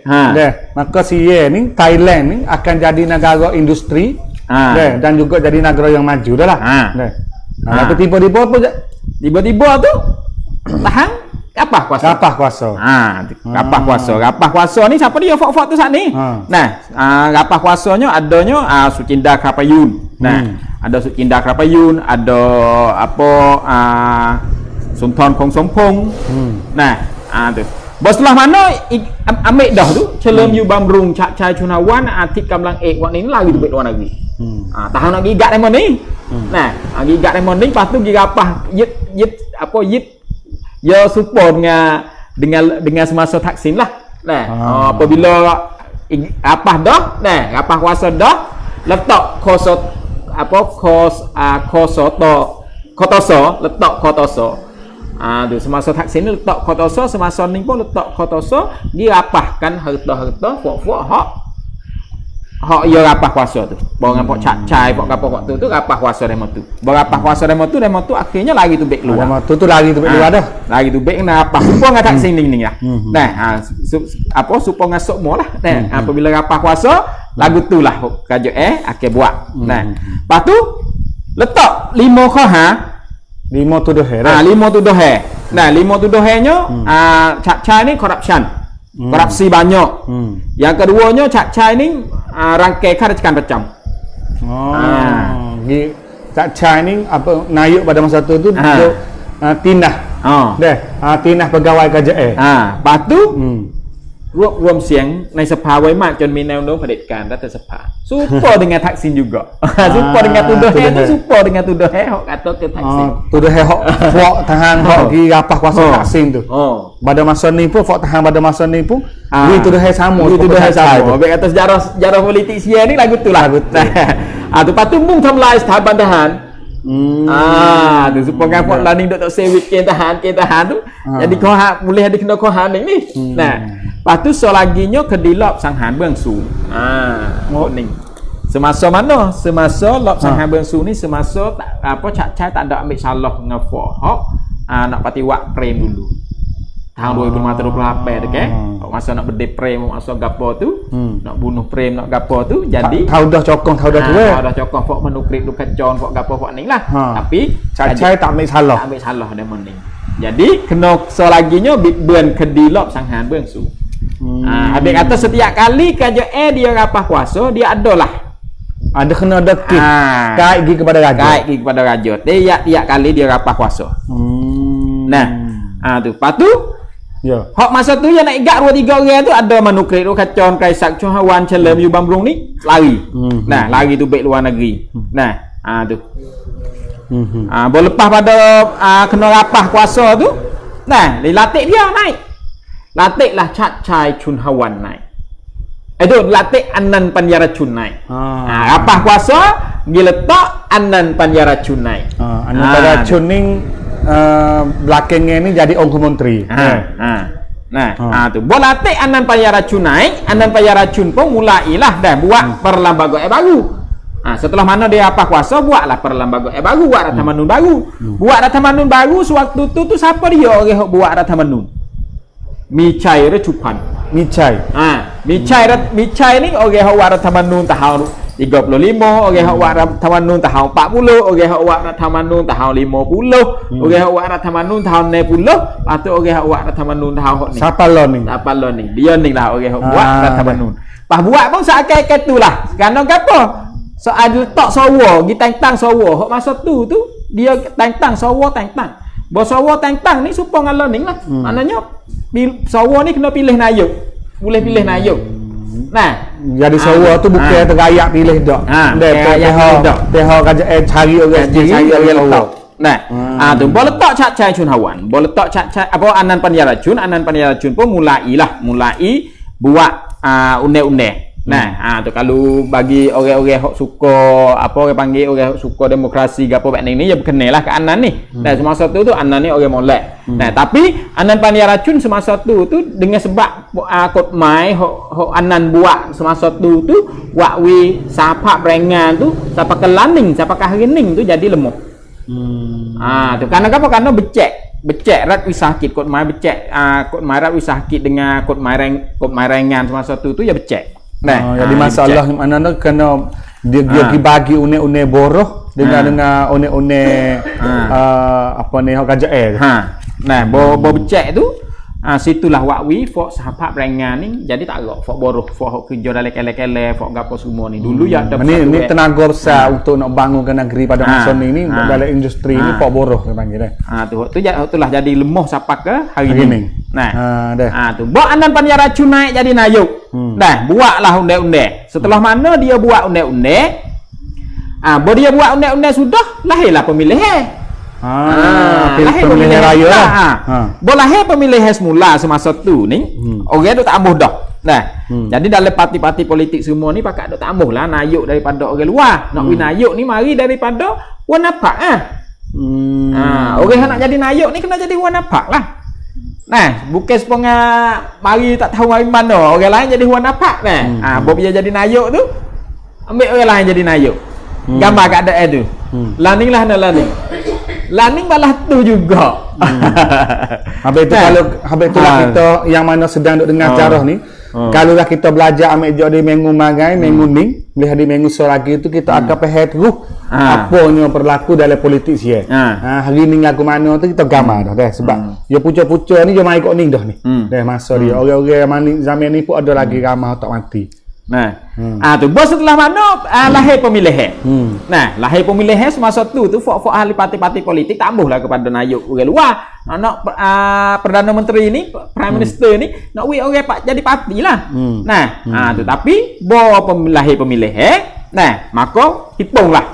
Speaker 1: Maka Sia ni Thailand ni akan jadi negara industri. Dan juga jadi negara yang maju dah lah. Tapi tiba-tiba tu Tahang rapah kuasa. Rapah kuasa ni siapa dia fok tu saat ni? Rapah kuasanya adanya Sucinda Krapayun. Ada Sucinda Krapayun, ada apa Sultan Kong Sompong. Tu. Setelah mana ambil dah tu Chelem Yu Bamrung, Cak Chai Chunawan, Atik Kamlang Ek wak ni lagi tu luar negeri. Tahang nak gigat demon ni. Gigat demon ni lepas tu pergi rapah yit ya support dengan semasa Thaksin lah. Apabila rapah dah, rapah kuasa dah, letak kotoso, letak kotoso. Tu semasa Thaksin ni letak kotoso, semasa ni pun letak kotoso, dirapahkan harta-harta fok-fok hak
Speaker 2: hok yo rapah kuasa tu. Bang apa cai pok gapo waktu tu rapah kuasa demo tu. Berapah kuasa demo tu akhirnya lagi tu bek keluar.
Speaker 3: Demo tu lagi tu bek luar dah.
Speaker 2: Lagi tu bek na apa supong ngatak sing ning lah. Nah, apa supong ngasuk mo lah. Nah, apabila rapah kuasa lagu tu lah kajo akhir buat. Nah, lepas tu letak 5 koha
Speaker 3: 5 tuduh
Speaker 2: Nah, 5 tuduh Nah, 5 tuduhnya cak-cai ni corruption. Korupsi banyak. Yang keduanya cak-cai ni rangkai kerajaan macam.
Speaker 3: Cak-cai ni apa nayuk pada masa tu dia tindah. Deh, tindah pegawai KJE.
Speaker 2: Lepas tu รวบรวมเสียงในสภาไว้มากจนมีแนวโน้มเผด็จการรัฐสภา super dengan Taksin juga super dengan tuduh itu super dengan tuduh hok kata ke Taksin
Speaker 3: tuduh hok fok tahan hok di rapah kuasa Taksin tu pada masa ni pun fok tahan pada masa ni pun di tuduh sama
Speaker 2: di tuduh sama baik atas sejarah politik sia ni lagu tu lah tu patu mungทำลาย สถาบันทหาร tu supaya pok lah ni dok sewit ke tahan tu jadi kau boleh ada kena kau ni nah lepas tu selaginya kedilap sanghan Beng Su ni semasa mana semasa lop sanghan Beng Su ni semasa apa cak-cai tak ada ambil salah ngafo hok nak pati wak prem dulu tahun 2028 tu ke masa nak berde prem masa gapo tu nak bunuh prem nak gapo tu jadi
Speaker 3: tahu dah cokong tahu dah tu
Speaker 2: dah cokong pok menukrip lu kacon pok gapo pok ni lah tapi
Speaker 3: cak-cai tak ambil salah
Speaker 2: dia mending jadi kena selaginya bibuen kedilap sanghan Beng Su habis kata setiap kali KJE dia rapah kuasa dia adalah
Speaker 3: ada kena ada kit kait gi kepada raja tiap kali dia rapah kuasa nah tu lepas tu hok masa tu yang nak igak 2-3 orang tu ada manukrit tu kacon Kaisak Chuhawan Chelem Yu Bambrung ni lari nah lari tu baik luar negeri nah tu boleh lepas pada kena rapah kuasa tu nah dilatih dia naik latih lah Cak-cai Chunhawan naik itu latih Anan Panjaracun naik rapah kuasa diletak Anan Panjaracun naik Anan Panjaracun ni belakangnya ni jadi Ongku Menteri tu boleh Anan Panjaracun naik Anan Panjaracun pun mulailah dah buat perlembagaan baru setelah mana dia apa kuasa buatlah perlembagaan baru buat Rathamanun baru buat Rathamanun baru sewaktu tu siapa dia orang buat Rathamanun Micai Recupan Micai ni orang buat Rathamanun tahun 35 orang buat Rathamanun tahun 40 orang buat Rathamanun tahun 50 orang buat Rathamanun tahun 60 patut orang buat Rathamanun tahun ni siapa lo ni
Speaker 2: dia ni lah orang buat Rathamanun pas buat pun seakai-akai tu lah kerana apa soal letak sawa gi tang-tang sawa hok masa tu dia tang-tang sawa tang-tang bo sawa tang-tang ni supaya ngalo ning lah maknanya sawa ni kena pilih nayuk boleh pilih nayuk nah
Speaker 3: jadi sawa tu bukan tergayak pilih dak deha KJE cari orang
Speaker 2: letak nah tu boleh letak Cak-cai Chunhawan boleh letak Cak-cai apa Anan Panjaracun pun mulai buat undang-undang nah tu kalau bagi orang-orang hok suka apa orang panggil orang hok suka demokrasi gapo bak ni ya berkenalah ke Anan ni dan semasa tu Anan ni orang molek nah tapi Anan Panjaracun semasa tu dengan sebab kotmai hok Anan buat semasa tu wakwi sapa berengan tu sapa kelaning sapa kahrining tu jadi lemah tu karena becek rat wisakit kotmai becek kotmai rat wisakit dengan kotmai rengan semasa tu ya becek
Speaker 3: jadi masalah mana tu kena dia dibagi une-une boroh dengan une-une apa ni KJE
Speaker 2: nah bo becek tu situlah wakwi fok sahabat berengan ni jadi tak agak fok boroh fok kerja dalam kele-kele fok gapo semua ni dulu ya ada
Speaker 3: ni tenaga besar untuk nak bangunkan negeri pada masa ni dalam industri ni fok boroh dia panggil
Speaker 2: itulah jadi lemah siapa ke hari ni tu buat Anan Panjaracun naik jadi nayuk dah buatlah undang-undang setelah mana dia buat undang-undang dia buat undang-undang sudah lahirlah pemilihan pemilihan raya lah. Boleh pemilihan semula semasa tu ni orang tu tak ambuh dah. Jadi dalam parti-parti politik semua ni pakak tak ambuh lah nayuk daripada orang luar. Nak nayuk ni mari daripada wanapak orang nak jadi nayuk ni kena jadi wanapak lah. Bukan sepengah mari tak tahu mari mana orang lain jadi wanapak bob dia jadi nayuk tu
Speaker 3: ambil orang lain jadi nayuk. Gambar keadaan tu. Laning lah laning. Laning malah tu juga.
Speaker 1: Habis itu habis itulah kita yang mana sedang duk dengar carah ni. Kalau lah kita belajar ambil jadi minggu magai, minggu ning, boleh hari minggu lagi itu kita akan faham terus apanya berlaku dalam politik dia. Hari ni lagu mana tu kita gambar dah sebab dia pucuk-pucuk ni dia mai kok ning dah ni. Dah masa dia orang-orang mani zaman ni pun ada lagi ramah tak mati.
Speaker 3: Nah, tu bos setelah mana lahir pemilihan. Nah, lahir pemilihan semasa tu fok-fok ahli parti-parti politik tambahlah kepada nayuk orang luar. Nak perdana menteri ni, prime minister ni nak orang pak jadi parti lah. Nah, tu tapi lahir pemilihan. Nah, maka hipunglah.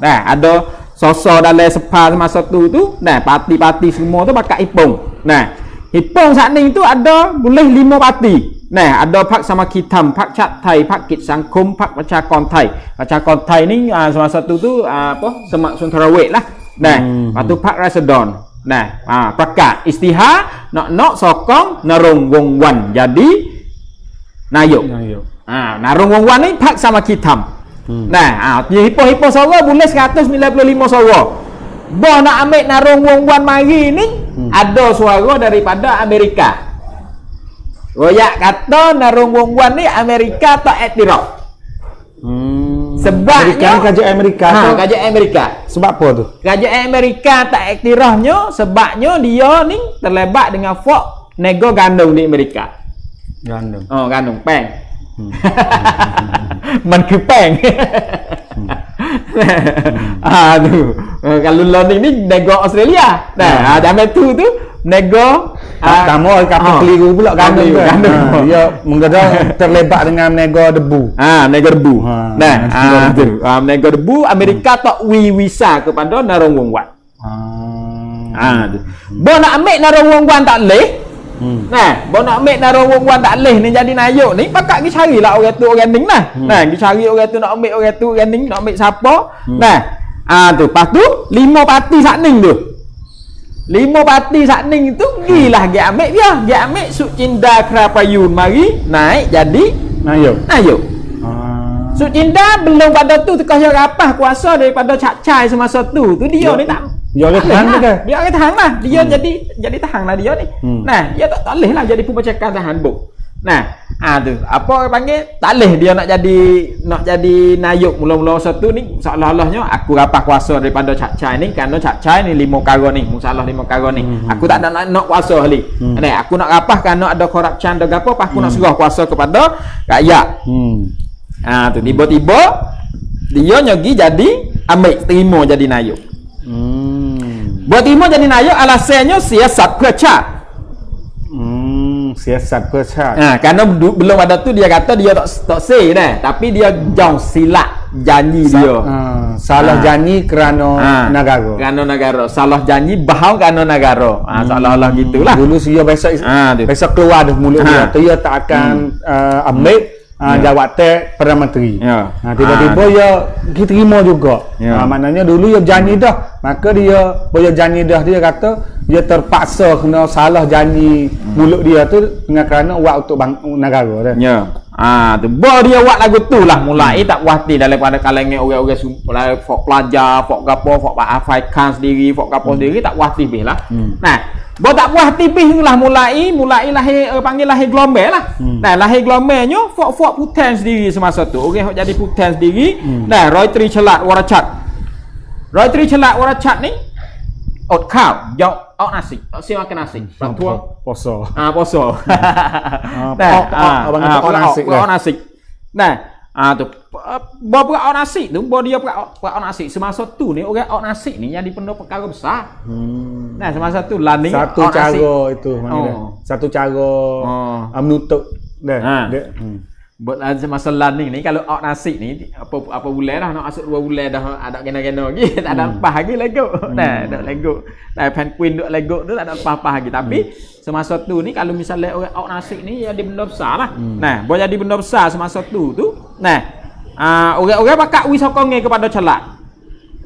Speaker 3: Nah, ada sosok dalam sepa semasa tu, nah parti-parti semua tu bakal hipung. Nah, hipung saat ni tu ada boleh 5 parti. Nah, ada Pak Sama Hitam, Pak Cat Thai, Pak Kit Sangkum, Pak Pachakon Thai. Pachakon Thai ni semasa tu apa Semak Suntarawek lah. Nah, patu Pak Rasedon. Nah, Prakat Istihar nak sokong Narong Wong Wan jadi nayuk. Narong Wong Wan ni Pak Sama Hitam. Nah, hipo-hipo suara boleh 195 suara. Bo nak ambil Narong Wong Wan mari ni ada suara daripada Amerika. Royak kata Narong Wong Wan ni Amerika tak iktiraf. Sebabnya
Speaker 1: kerajaan Amerika tu.
Speaker 3: Kerajaan Amerika.
Speaker 1: Sebab apa tu?
Speaker 3: Kerajaan Amerika tak iktirafnya sebabnya dia ni terlibat dengan fok nego gandum di Amerika.
Speaker 1: Gandum.
Speaker 3: Gandum peng. Man ke peng. Tu. Kalau learning ni nego Australia. Nah, zaman tu nego
Speaker 1: kamu kapal keliru pula gandum. Dia menggadang terlibat dengan nego debu.
Speaker 3: Nego debu. Nah, tu. Nego debu Amerika tak visa kepada Narong Wong Wan. Tu. Bo nak ambil Narong Wong Wan tak leh. Nah, bo nak ambil Narong Wong Wan tak leh ni jadi nayuk ni pakak pergi carilah orang tu orang ning lah. Nah, pergi cari orang tu nak ambil orang tu orang ning nak ambil siapa. Nah, tu lepas tu 5 parti sak ning tu. 5 parti sak ning tu gilah dia ambil dia ambil Sucinda Krapayun mari naik jadi nayuk. Sucinda belum pada tu tekah dia rapah kuasa daripada Cak Chai semasa tu dia ni tak
Speaker 1: dia boleh tahan ke?
Speaker 3: Dia boleh tahan lah. Dia jadi tahan lah dia ni. Nah, dia tak boleh lah jadi pembacakan tahan buk. Nah, tu apa orang panggil tak boleh dia nak jadi nayuk mula-mula satu ni seolah-olahnya aku rapah kuasa daripada Cak Chai ni kerana Cak Chai ni 5 kara ni masalah 5 kara ni aku tak ada nak kuasa hali aku nak rapah kerana ada corruption ada gapo aku nak serah kuasa kepada rakyat. Tu tiba-tiba dia nyogi jadi ambil terima jadi nayuk. Buat terima jadi nayuk alasannya siasat kerja.
Speaker 1: Siasat pesat.
Speaker 3: Karena belum ada tu dia kata dia tak say dah, tapi dia jauh silap janji dia.
Speaker 1: Salah janji kerana negara.
Speaker 3: Kerana negara. Salah janji bahau kerana negara. Seolah-olah gitulah.
Speaker 1: Dulu dia biasa keluar dari mulut dia tak akan ambil jawatan Perdana Menteri. Tiba-tiba dia diterima juga. Maknanya dulu dia janji dah. Maka dia janji dah dia kata dia terpaksa kena salah janji mulut dia tu dengan kerana buat untuk negara dah.
Speaker 3: Tu dia buat lagu tu lah mulai tak puas hati daripada kalangan orang-orang fok pelajar, fok gapo, fok Afrikan sendiri, fok gapo sendiri tak puas hati lah. Nah, bo tak puas hati lah mulai lahir panggil lahir gelombang lah. Nah, lahir gelombangnya fok putan sendiri semasa tu. Orang jadi putan sendiri. Nah, Roy Tri Celat Warachat. Roy Tri Celat Warachat ni otข้าว jauh nasi, siapa makan nasi? Bantuan
Speaker 1: poso.
Speaker 3: Poso. Nasi. Nah, tu bawa nasi tu, bawa dia bawa nasi semasa tu ni orang nasi ni jadi penuh perkara besar. Nah, semasa tu laning
Speaker 1: satu cara itu satu cara menutup dah.
Speaker 3: Buat semasa laning ni kalau nasi ni apa bulan dah nak masuk 2 bulan dah ada kena-kena lagi tak ada lepas lagi lego. Nah, ada lego. Nah, penguin duk lego tu tak ada apa-apa lagi tapi semasa tu ni kalau misalnya orang nasi ni jadi benda besar lah. Nah, boleh jadi benda besar semasa tu. Nah, orang-orang pakak wi sokonge kepada Celat.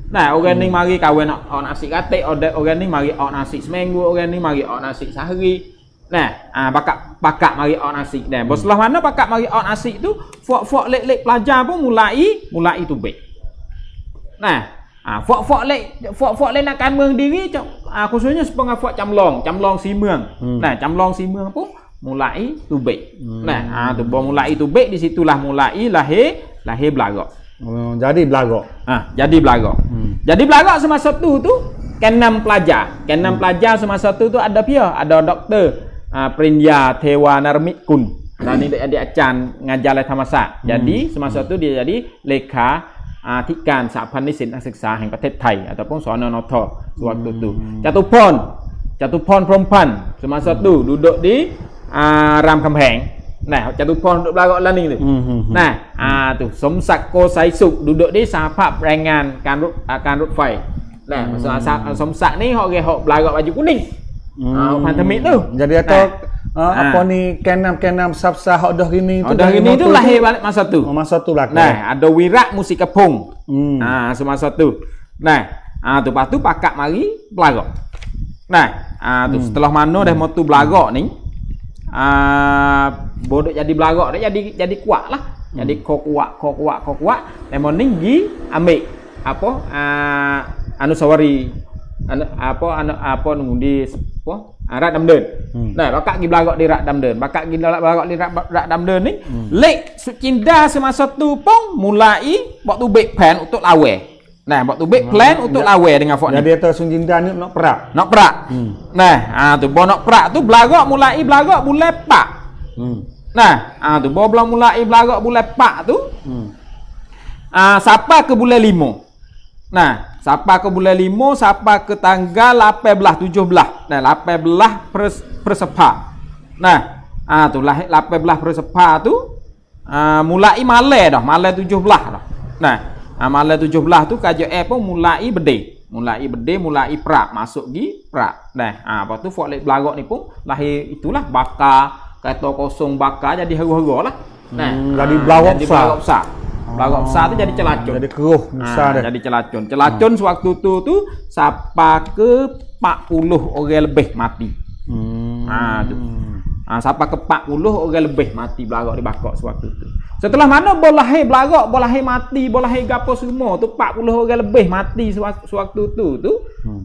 Speaker 3: Nah, orang ni mari kahwin nasi katik, orang ni mari nasi seminggu, orang ni mari nasi sehari.
Speaker 2: Nah, pakak mari on asik dah. Bos sebelah mana pakak mari on asik tu, fok lek pelajar pun mulai tubik. Nah, fok lek nak kan mương diri, khususnya sepengah fok camlong si mương. Nah, camlong si mương pun mulai tubik. Nah, tu mulai tubik di situlah mulai lahir belagak.
Speaker 3: Jadi belagak.
Speaker 2: Jadi belagak. Jadi belagak semasa tu K6 pelajar. K6 pelajar semasa tu ada pia, ada doktor Prinya Thewa Narmit Kun. Dan ini dia acan ngajar le Thamasak. Jadi semasa tu dia jadi Lekha ธิการสหพันธ์นิสิตนักศึกษาแห่งประเทศไทย ataupun สนนท sewaktu itu. Jatuphon Perempuan semasa tu duduk di Ram Kemheng. Nah, Jatuphon duduk belakang lah ni tu. Nah, tu Somsak Kosai Suk duduk di Sahapap Perangan Kan Rut Fai. Nah, maksud Somsak ni hok belakang baju kuning. Pantamik tu.
Speaker 3: Jadi atau apa ni K6 Sapsa hok dah gini tu.
Speaker 2: Dah gini tu lahir balik masa tu.
Speaker 3: Masa tu belakang.
Speaker 2: Nah, ada Wirak Musikapung. Semasa tu. Nah, tu lepas tu pakak mari belagak. Nah, tu setelah mana dah motu belagak ni, bodoh jadi belagak dah jadi kuat lah. Jadi kuat. Lemon ni gi ambil apa anusawari apa ngundi apa Rat Damden. Nah, bakak gi belagak di Rat Damden. Bakak gi belagak di Rat Damden ni, lek Sucinda semasa tu pun mulai buat tubik plan untuk lawe. Nah, buat tubik plan untuk lawe dengan fok ni.
Speaker 3: Jadi atau Sucinda ni nak perak.
Speaker 2: Nah, tu bo nak perak tu belagak mulai belagak bulan Pak. Nah, tu bo belum mulai belagak bulan Pak tu. Sampai ke bulan 5. Nah, sampai ke bulan 5 sampai ke tanggal 18 17. Nah, 18 per Sepa. Nah, tu lahir 18 per Sepa tu mulai malai 17 dah. Nah, malai 17 tu KJF pun mulai bede. Mulai perak masuk gi perak. Nah, lepas tu fok lek belagak ni pun lahir itulah bakar, kata kosong bakar jadi haru-haru lah. Nah,
Speaker 3: jadi belagak besar.
Speaker 2: Belagak besar tu jadi celacun.
Speaker 3: Jadi keruh besar dah.
Speaker 2: Jadi celacun. Celacun sewaktu tu sampai ke 40 orang lebih mati. Tu. Sampai ke 40 orang lebih mati belagak dibakar sewaktu tu. Setelah mana boleh belagak, boleh mati, boleh gapo semua tu 40 orang lebih mati sewaktu tu.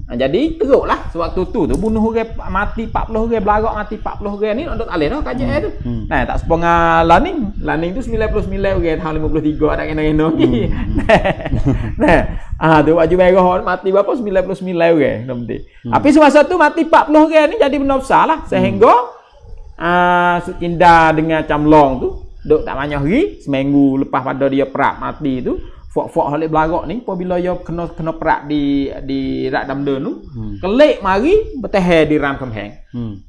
Speaker 2: Jadi teruklah sewaktu tu bunuh orang mati 40 orang, belagak mati 40 orang ni untuk alih dah KJL tu. Nah, tak sepengah Laning tu 99 orang tahun 53 ada kena ni. Nah, tu baju merah mati berapa 99 orang nanti. Tapi semasa tu mati 40 orang ni jadi benda besar lah sehingga Sucinda dengan Camlong tu duk tak banyak hari, seminggu lepas pada dia perak mati tu, fok halik belagak ni apabila dia kena perak di Rat Damden tu, kelek mari bertahan di Ram Kemheng.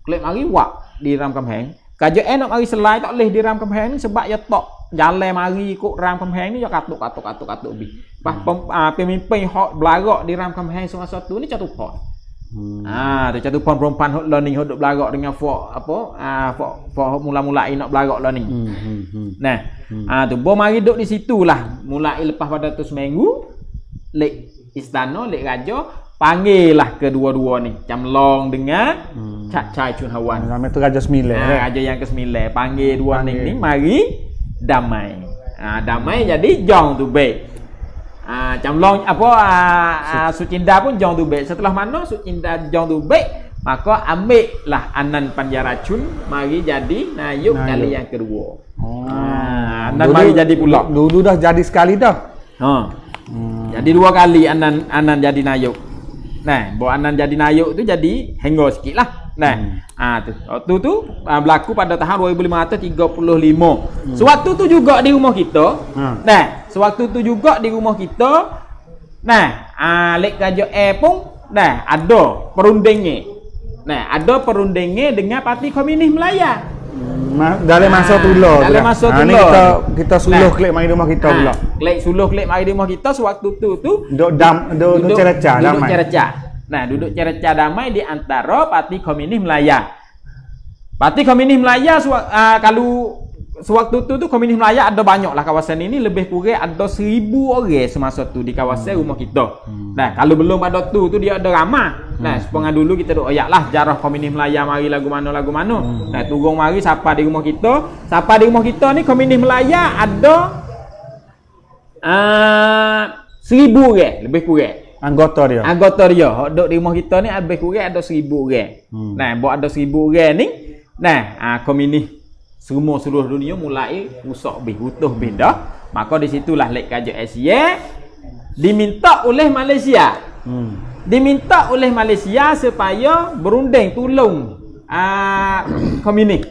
Speaker 2: Kelek mari wak di Ram Kemheng. KJN nak mari selai tak boleh di Ram Kemheng ni sebab dia tak jalan mari ikut Ram Kemheng ni dia katuk bi. Pas pemimpin hok belagak di Ram Kemheng semasa tu ni Jatuphon. Tu Jatuphon Perempuan hok learning hok duk belagak dengan fok fok mula-mulai nak belagak learning. Nah, tu bo mari duk di situlah mulai lepas pada tu seminggu lek istana lek raja panggillah kedua-dua ni Camlong dengan Cak Chai Chun Hawan.
Speaker 3: Nama tu Raja Sembilan.
Speaker 2: Raja yang ke-9 panggil dua ni mari damai. Damai jadi jong tu baik. Camlong Sucinda pun jong tu baik. Setelah mana Sucinda jong tu baik, maka ambil lah Anan Panjaracun mari jadi Nayuk kali yang kedua. Anan mari jadi pula.
Speaker 3: Dulu dah jadi sekali dah.
Speaker 2: Jadi dua kali Anan jadi Nayuk. Nah, bawa Anan jadi Nayuk tu jadi henggo sikit lah. Nah, tu berlaku pada tahun 2535. Sewaktu tu juga di rumah kita. Nah, sewaktu tu juga di rumah kita. Nah, lek KJL pun ada perundingnya. Nah, ada perundingnya dengan Parti Komunis Melaya.
Speaker 3: Dalam masa tu lah.
Speaker 2: Dalam masa tu
Speaker 3: ni kita suluh kelek mari rumah kita pula.
Speaker 2: Kelek mari rumah kita sewaktu tu
Speaker 3: duduk cerca damai.
Speaker 2: Nah, duduk cerca damai di antara Parti Komunis Melaya. Parti Komunis Melaya kalau sewaktu tu komunis Melayu ada banyak lah kawasan ini, lebih kurang ada 1000 orang semasa tu di kawasan rumah kita. Nah, kalau belum ada tu dia ada ramai. Nah, sepengan dulu kita duk ayatlah sejarah komunis Melayu mari lagu mana. Nah, turun mari siapa di rumah kita. Siapa di rumah kita ni komunis Melayu ada 1000 orang lebih kurang.
Speaker 3: Anggota dia.
Speaker 2: Hok duk di rumah kita ni lebih kurang ada 1000 orang. Nah, buat ada 1000 orang ni, nah, komunis semua seluruh dunia mulai rusak utuh dah. Maka di situlah lek kerja Asia diminta oleh Malaysia. Diminta oleh Malaysia supaya berunding tolong komunis.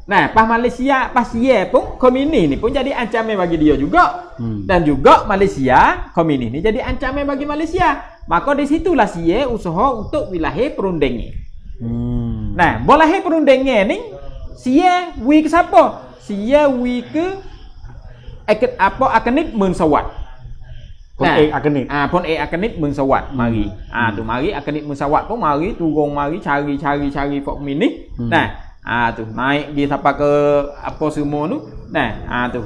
Speaker 2: Nah, pas Malaysia pas ye pun komunis ni pun jadi ancaman bagi dia juga. Dan juga Malaysia komunis ni jadi ancaman bagi Malaysia. Maka di situlah sie usaha untuk wilayah perunding ni. Nah, boleh perundingnya ni sia wi ke siapa? Sia wi ke akanit Mengsawat.
Speaker 3: Pon akanit.
Speaker 2: Pon akanit Mengsawat mari. Tu mari akanit Mengsawat pun mari turun mari cari fok mini. Nah, tu naik di sampai ke apa semua tu. Nah, tu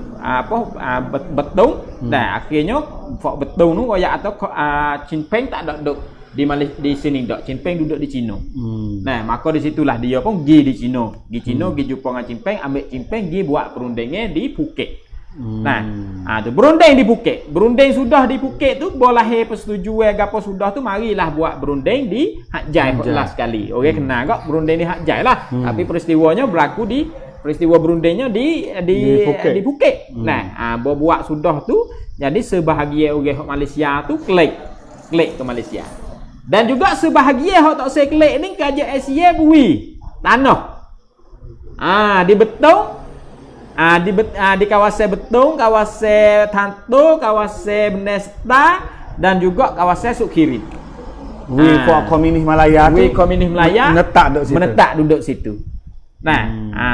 Speaker 2: betung. Nah, akhirnya fok betung tu royak atau Chin Peng tak ada duk di sini dak. Chin Peng duduk di Cina. Nah, maka di situlah dia pun pergi di Cina. Di Cina pergi jumpa dengan Chin Peng, ambil Chin Peng pergi buat perundingnya di Phuket. Nah, tu berunding di Phuket. Berunding sudah di Phuket tu boleh persetujuan gapo sudah tu marilah buat berunding di Hat Yai last sekali. Orang kenal kok berunding di Hat Yai lah. Tapi peristiwanya berlaku di peristiwa berundingnya di Phuket. Nah, buat sudah tu jadi sebahagian orang Malaysia tu klik ke Malaysia. Dan juga sebahagian hok tak seklik ni kerja Asia bui tanah. Di Betung, di kawasan Betung, kawasan Tanto, kawasan Benesta dan juga kawasan Sukhiri.
Speaker 3: Komunis Malaya tu.
Speaker 2: Komunis Malaya menetap duduk situ. Nah,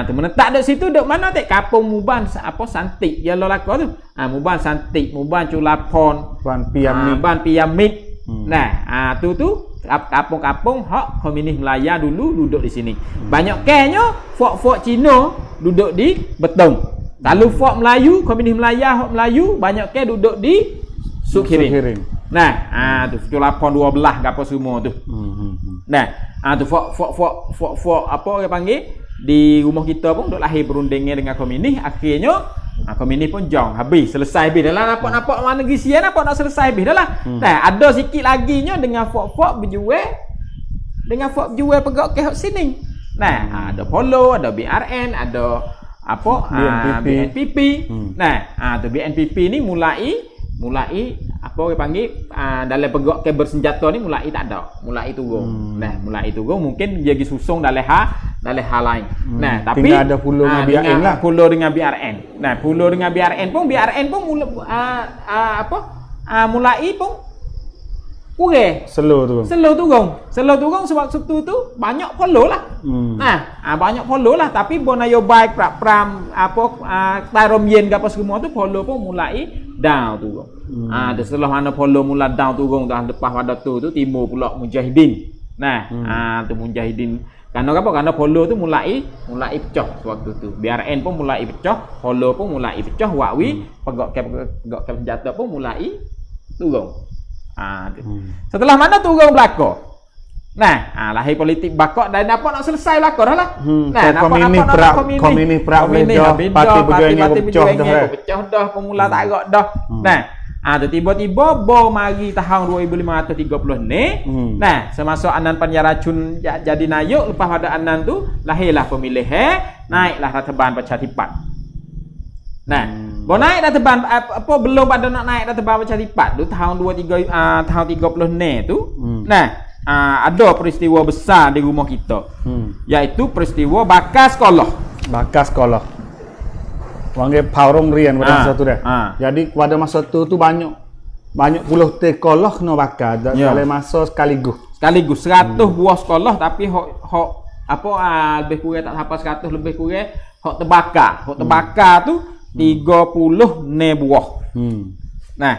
Speaker 2: tu menetap duduk situ duduk mana tak kampung Muban Santik ya lelako tu. Muban Santik, Muban Culapon, Ban Piamid. Nah, tu kampung-kampung hak komunis Melayu dulu duduk di sini. Banyak kehnya fok Cina duduk di Betung. Kalau fok Melayu, komunis Melayu banyak keh duduk di Sukhirin. Nah, tu Culapon 12 gapo semua tu. Nah, tu fok apa orang panggil di rumah kita pun duk lahir berundingnya dengan komunis. Akhirnya komunis pun jong habis selesai habis dah lah nampak mana negeri nampak nak selesai habis dah lah. Nah, ada sikit lagi nya dengan fok berjual pegak ke sini. Nah, ada Polo, ada BRN, ada apa BNPP. Nah, tu BNPP ni mulai apa orang panggil dalam pegak ke bersenjata ni mulai tak ada, mulai turun. Nah, mulai turun mungkin dia pergi susung dalam hal lain. Nah, tapi
Speaker 3: tinggal ada Pulau dengan BRN lah.
Speaker 2: Pulau dengan BRN. Nah, Pulau dengan BRN pun mulai pun kurang. Slow turun sebab situ tu banyak follow lah. Nah, banyak follow lah tapi bonayo baik pram tarom yen ke apa semua tu follow pun mulai down turun. Setelah mana follow mula down turun dah lepas pada tu timur pula Mujahidin. Nah, tu Mujahidin Karena apa? Karena follow tu mulai pecah waktu tu. BRN pun mulai pecah, follow pun mulai pecah, wakwi pegak senjata pun mulai turun. Setelah mana turun belaka? Nah, lahir politik bakok dan dapat nak selesai belaka dah lah. Nah,
Speaker 3: komunis prak parti berjaya
Speaker 2: pecah dah, pemula tak agak dah. Nah, tiba-tiba bom mari tahun 2530 ni. Nah, semasa Anan Panjaracun jadi naik, lepas pada Anan tu lahirlah pemilihan, naiklah Rataban Pachatipat. Nah, bo naik Rataban apa belum pada nak naik Rataban Pachatipat tu tahun 30 ni tu. Nah, ada peristiwa besar di rumah kita. Iaitu peristiwa bakar sekolah.
Speaker 3: Wangi paurong rian pada masa tu dah. Jadi pada masa tu banyak puluh sekolah kena bakar dalam masa sekaligus
Speaker 2: 100 buah sekolah tapi hok apa lebih kurang tak sampai 100 lebih kurang hok terbakar tu 30 buah. Nah,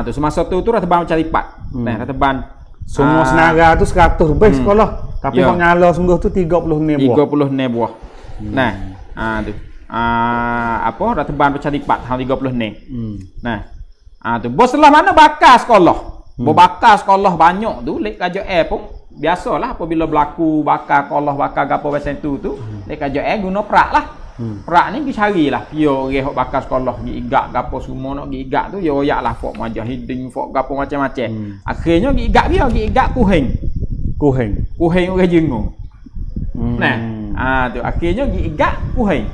Speaker 2: tu semasa tu Rataban Pachatipat. Nah, Rataban
Speaker 3: semua senara tu 100 lebih sekolah tapi hok nyala sungguh tu 30 buah.
Speaker 2: Nah, tu Rataban Bercadipat tahun 30 ni. Nah, tu bos setelah mana bakar sekolah. Bakar sekolah banyak tu lek KJL pun biasalah apabila berlaku bakar sekolah bakar gapo macam tu lek KJL guna perak lah. Perak ni pergi carilah yo orang hok bakar sekolah gi igak gapo semua nak gi igak tu yo yaklah fok mujahidin fok gapo macam-macam. Akhirnya gi igak dia gi igak kuhing orang jengung. Nah, tu akhirnya gi igak kuhing.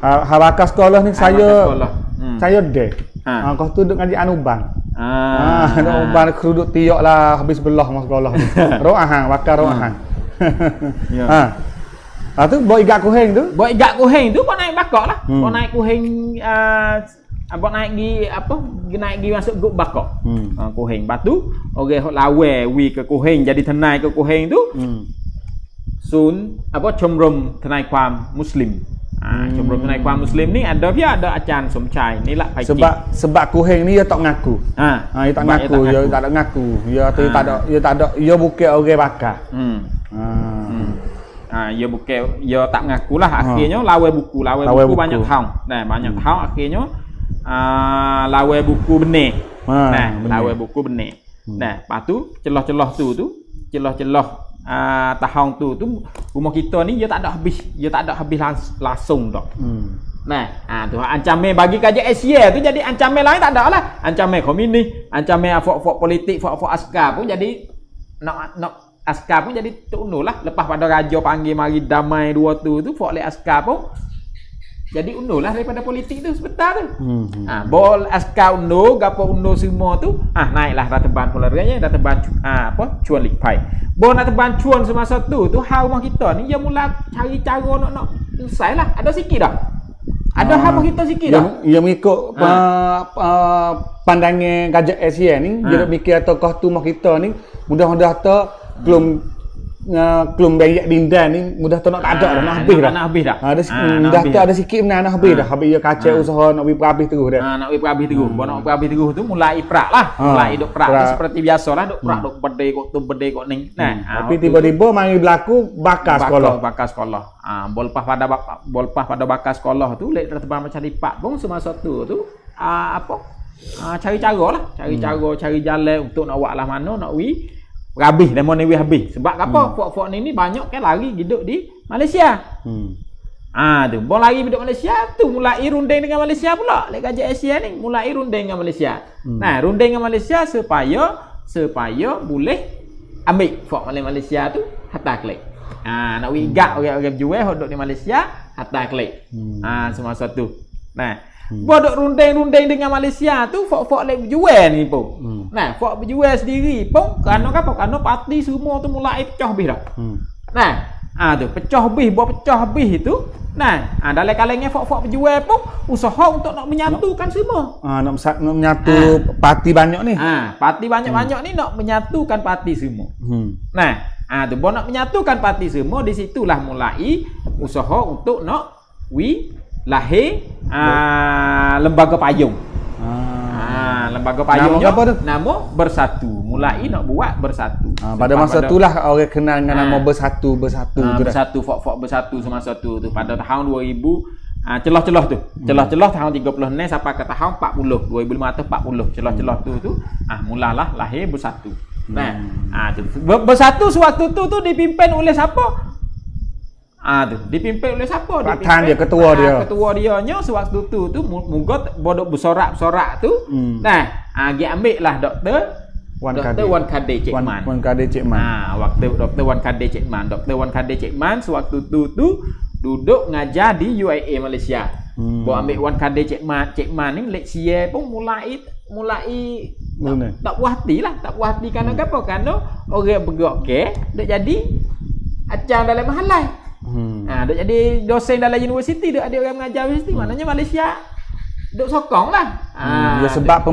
Speaker 3: Bakar sekolah ni saya dek. Kau tu duk ngaji Anuban. Anuban keruduk tiok lah habis belah mas sekolah ni. Roah bakar roah. Tu bawa igak kuhing tu.
Speaker 2: Bawa igak kuhing tu bawa naik bakar lah. Bawa naik kuhing bawa naik gi masuk grup bakar. Kuhing. Batu orang hok lawe wi ke kuhing jadi tenai ke kuhing tu. Sun Chomrom Tenai Kuam Muslim. Chomrom Tenai Kuam Muslim ni ada Acan Somchai ni lah Pai.
Speaker 3: Sebab kuhing ni dia tak ngaku. Dia tak ngaku, dia tak ada ngaku. Dia tak ada bukan orang bakar.
Speaker 2: Dia bukan dia tak ngaku lah akhirnya lawe buku banyak tahun. Nah, banyak tahun akhirnya lawe buku benih. Lawe buku benih. Nah, lepas tu celah-celah celah-celah tahun tu rumah kita ni dia tak ada habis langsung dak. Nah, tu ancaman bagi kajian Asia tu jadi ancaman lain tak ada lah. Ancaman komunis, ancaman fok politik, fok askar pun jadi nak askar pun jadi tunuh lah. Lepas pada raja panggil mari damai dua tu fok le askar pun jadi unuh lah daripada politik tu sebentar tu. Bol askar unuh, gapo unuh semua tu, naiklah rataban keluarganya, rataban cuan lik pai. Bol nak teban cuan semasa tu hal rumah kita ni dia mula cari cara nak selesai lah. Ada sikit dah. Ada hal kita sikit dah.
Speaker 3: Ia mengikut pandangan Gajah Asia ni, dia mikir tokoh tu rumah kita ni mudah-mudah tu kelum bayak dindan ni mudah tu nak tak ada dah, nak habis dah. Dah tu ada sikit benar nak habis dah. Habis dia kacau usaha nak pergi perhabis terus dah.
Speaker 2: Nak pergi perhabis terus. Bo nak perhabis terus tu mulai perak lah. Mulai duk perak tu seperti biasalah duk perak duk bedai kok ni.
Speaker 3: Tapi tiba-tiba mari berlaku bakar sekolah.
Speaker 2: Bol pas pada bakar sekolah tu lek tertebang macam lipat pun semasa tu cari cara lah. Cari jalan untuk nak buat lah mana nak habis demo ni habis. Sebab apa? Fok ni banyak kan lari hidup di Malaysia. Tu bon lari hidup Malaysia tu mulai runding dengan Malaysia pula. Lek Gajah Asia ni mulai runding dengan Malaysia. Nah, runding dengan Malaysia supaya boleh ambil fok Malaysia tu hatta klik. Nak wigak orang-orang jual hodok di Malaysia hatta klik. Semasa tu. Nah, bodok runding dengan Malaysia tu fok lek berjual ni pun. Nah, fok berjual sendiri pun kerana apa? Kerana parti semua tu mulai pecah habis dah. Nah, tu pecah habis itu. Nah, dalam kalangan fok berjual pun usaha untuk nak menyatukan semua.
Speaker 3: Nak menyatu parti banyak ni.
Speaker 2: Parti banyak-banyak ni nak menyatukan parti semua. Nah, tu bo nak menyatukan parti semua di situlah mulai usaha untuk nak lahir lembaga payung. Lembaga payung
Speaker 3: nama apa tu?
Speaker 2: Nama Bersatu. Mulai nak buat Bersatu.
Speaker 3: Pada masa itulah orang kenal dengan nama Bersatu tu dah.
Speaker 2: Bersatu fok Bersatu semasa tu pada tahun 2000 celah-celah tu. Celah-celah tahun 30 ni sampai ke tahun 40, 2540. Celah-celah tu mulalah lahir Bersatu. Nah, Bersatu sewaktu tu dipimpin oleh siapa? Dipimpin oleh siapa?
Speaker 3: Ketua dia.
Speaker 2: Ketua dia nya sewaktu tu mugot bodok bersorak-sorak tu. Nah, dia ambil lah Dr. Wan Kade Cekman. Waktu Dr. Wan Kade Cekman. Dr. Wan Kade Cekman sewaktu tu duduk ngajar di UIA Malaysia. Bo ambil Wan Kade Cekman ni lek sia pun mulai tak puas hati lah. Tak puas hati kerana apa? Kerana orang bergerak dak jadi acang dalam mahalai. Duk jadi dosen dalam universiti, duk ada orang mengajar universiti, maknanya Malaysia duk sokong lah.
Speaker 3: Sebab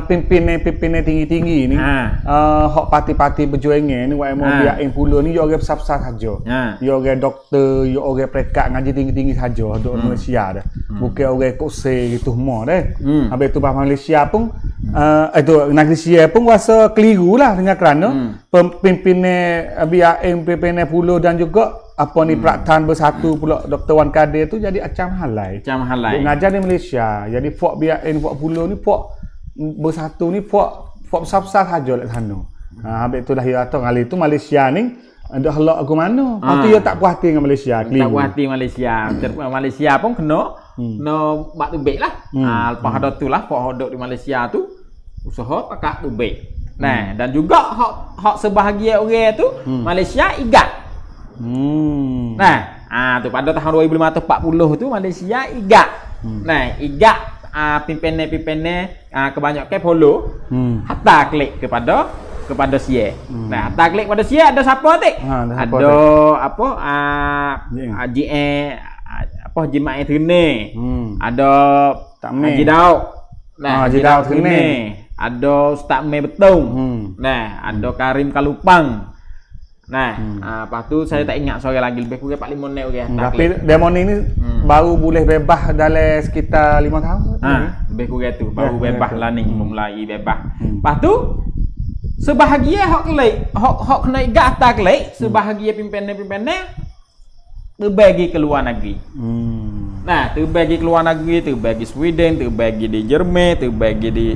Speaker 3: pimpinan tinggi-tinggi ni hak parti-parti berjuangan ni YMO biain pula ni dia orang besar-besar saja. Dia orang doktor, dia orang perekat ngaji tinggi-tinggi saja duk Malaysia dah. Bukan orang kose gitu semua dah. Habis tu bahasa Malaysia pun negeri Malaysia pun rasa keliru lah dengan kerana pimpinan biain pimpinan pula dan juga
Speaker 1: apa ni Praktan Bersatu pula Dr. Wan Kadir tu jadi acam halai.
Speaker 2: Macam halai.
Speaker 1: Duk ngajar di Malaysia. Jadi puak BIN puak Pulau ni puak Bersatu ni puak besar-besar saja lek sana. Habis tu dah dia kata kali tu Malaysia ni ada halak aku mana. Lepas tu dia tak puas hati dengan Malaysia.
Speaker 2: Tak puas hati Malaysia. Malaysia pun kena buat tubik lah. Lepas ada tu lah puak hodok di Malaysia tu usaha pakak tubik. Nah, dan juga hak sebahagian orang tu Malaysia igat. Nah, tu pada tahun 2540 tu Malaysia igat. Nah, igat pimpinan-pimpinan kebanyakan polo hatta klik kepada Sia. Nah, hatta klik kepada Sia ada siapa tik? Ada apa apa Jimae Tene. Ada Haji Daud. Nah, Haji Daud Tene. Ada Ustaz Mei Betung. Nah, ada Karim Kalupang. Nah, lepas tu saya tak ingat sore lagi lebih kurang 45 menit orang.
Speaker 1: Tapi demo ini baru boleh bebas dalam sekitar 5 tahun.
Speaker 2: Lebih kurang tu baru bebas lah ni memulai bebas. Lepas tu sebahagian hak kena igat atas kelik, sebahagian pimpinan-pimpinan terbagi ke luar negeri. Nah, terbagi ke luar negeri, terbagi Sweden, terbagi di Jerman, terbagi di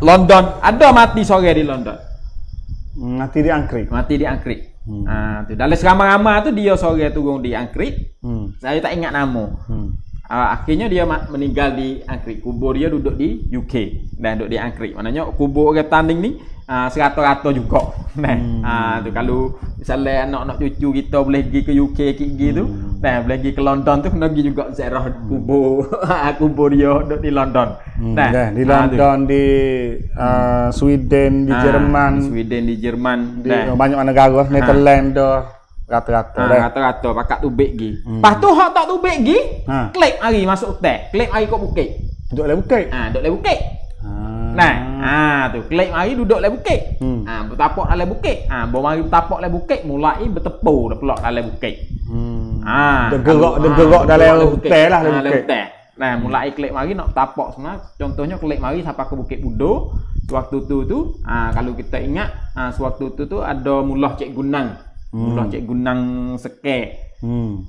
Speaker 2: London. Ada mati sore di London.
Speaker 1: Mati di Angkrik.
Speaker 2: Tu dalam seramai-ramai tu dia sore turun di Angkrik. Saya tak ingat nama. Akhirnya dia meninggal di Angkrik. Kubur dia duduk di UK dan duduk di Angkrik. Maknanya kubur orang tanding ni serata-rata juga. Nah, tu kalau misalnya anak-anak cucu kita boleh pergi ke UK gitu, nah boleh pergi ke London tu kena pergi juga ziarah kubur dia duduk di London. Nah,
Speaker 1: di London, di Sweden, di Jerman, di banyak negara, Netherlands dah rata-rata
Speaker 2: pakat tubik gi. Lepas tu hak tak tubik gi, klik hari masuk hotel, klik hari kat bukit.
Speaker 1: Duduk le bukit.
Speaker 2: Duduk le bukit. Nah, tu klik mari duduk le bukit. Bertapak dalam bukit. Baru mari bertapak dalam bukit, mulai bertepur dah pelak dalam bukit.
Speaker 1: Gerak dalam hotel lah dalam bukit.
Speaker 2: Nah, mulai klik mari nak tapak sebenarnya. Contohnya klik mari sampai ke Bukit Budo. Sewaktu tu kalau kita ingat, sewaktu tu ada Mullah Cik Gunang. Mullah Cik Gunang Sekek.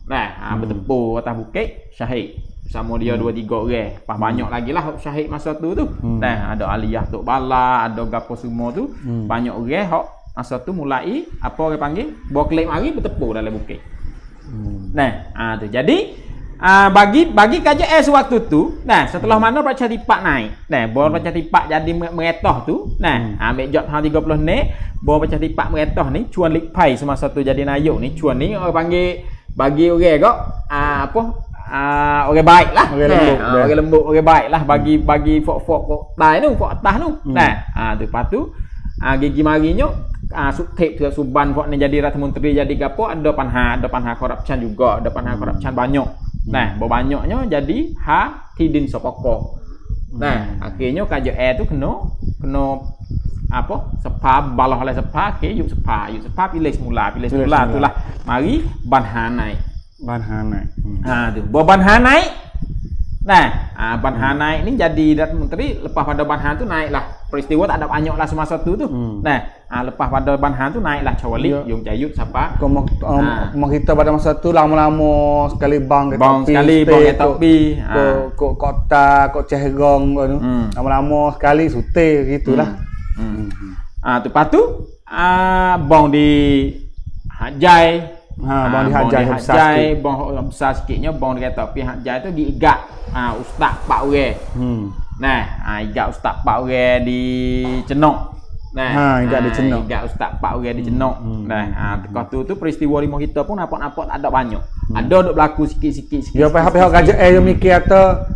Speaker 2: Nah, bertepur atas bukit syahid. Sama dia 2-3 orang. Pas banyak lagi lah syahid masa tu. Nah, ada Aliyah Tok Bala, ada gapo semua tu. Banyak orang hak masa tu mulai apa orang panggil? Bawa klik mari bertepur dalam bukit. Nah, tu. Jadi bagi KJS waktu tu, nah setelah mana Praca Tipak naik. Nah, bola Praca Tipak jadi meretoh tu. Nah, ambil job tahun 30 ni, bola Praca Tipak meretoh ni, Chuan Lik Pai semasa tu jadi naik ni. Chuan ni orang panggil bagi orang kok orang baik lah. Orang lembut, orang baik lah bagi fok-fok kok tai tu, fok atas tu. Nah, tu lepas tu gigi marinya subtip Suban kok ni jadi Ratna Menteri jadi gapo ada panha korupsi juga, ada panha korupsi banyak. Nah, banyaknya jadi Tidin Sopoko. Nah, akhirnya KJR tu kena apa? Sepa balah oleh sepa ke yuk sepa pilih semula itulah mari Banha naik. Tu Banha naik. Nah, Banha naik ni jadi Ratna Menteri lepas pada Banha tu naiklah. Peristiwa tak ada banyak lah semasa tu. Nah, lepas pada Banha tu naiklah Cawalik, Yung Cayut siapa?
Speaker 1: Kalau kita pada masa tu lama-lama sekali bang
Speaker 2: ke topi,
Speaker 1: kok kota, kok Cehrong tu. Lama-lama sekali sute gitulah.
Speaker 2: Tu lepas tu bang di Hajai.
Speaker 1: Bang di Hajai
Speaker 2: besar sikitnya bang di topi Hajai tu diigat Ustaz Pak Ure. Nah, igat Ustaz Pak Ure di Cenok. Nah, igat Ustaz Pak Ure di Cenok. Nah, ketika tu peristiwa lima kita pun nampak tak ada banyak. Ada duk berlaku sikit-sikit.
Speaker 1: Ya pihak KJR mikir kata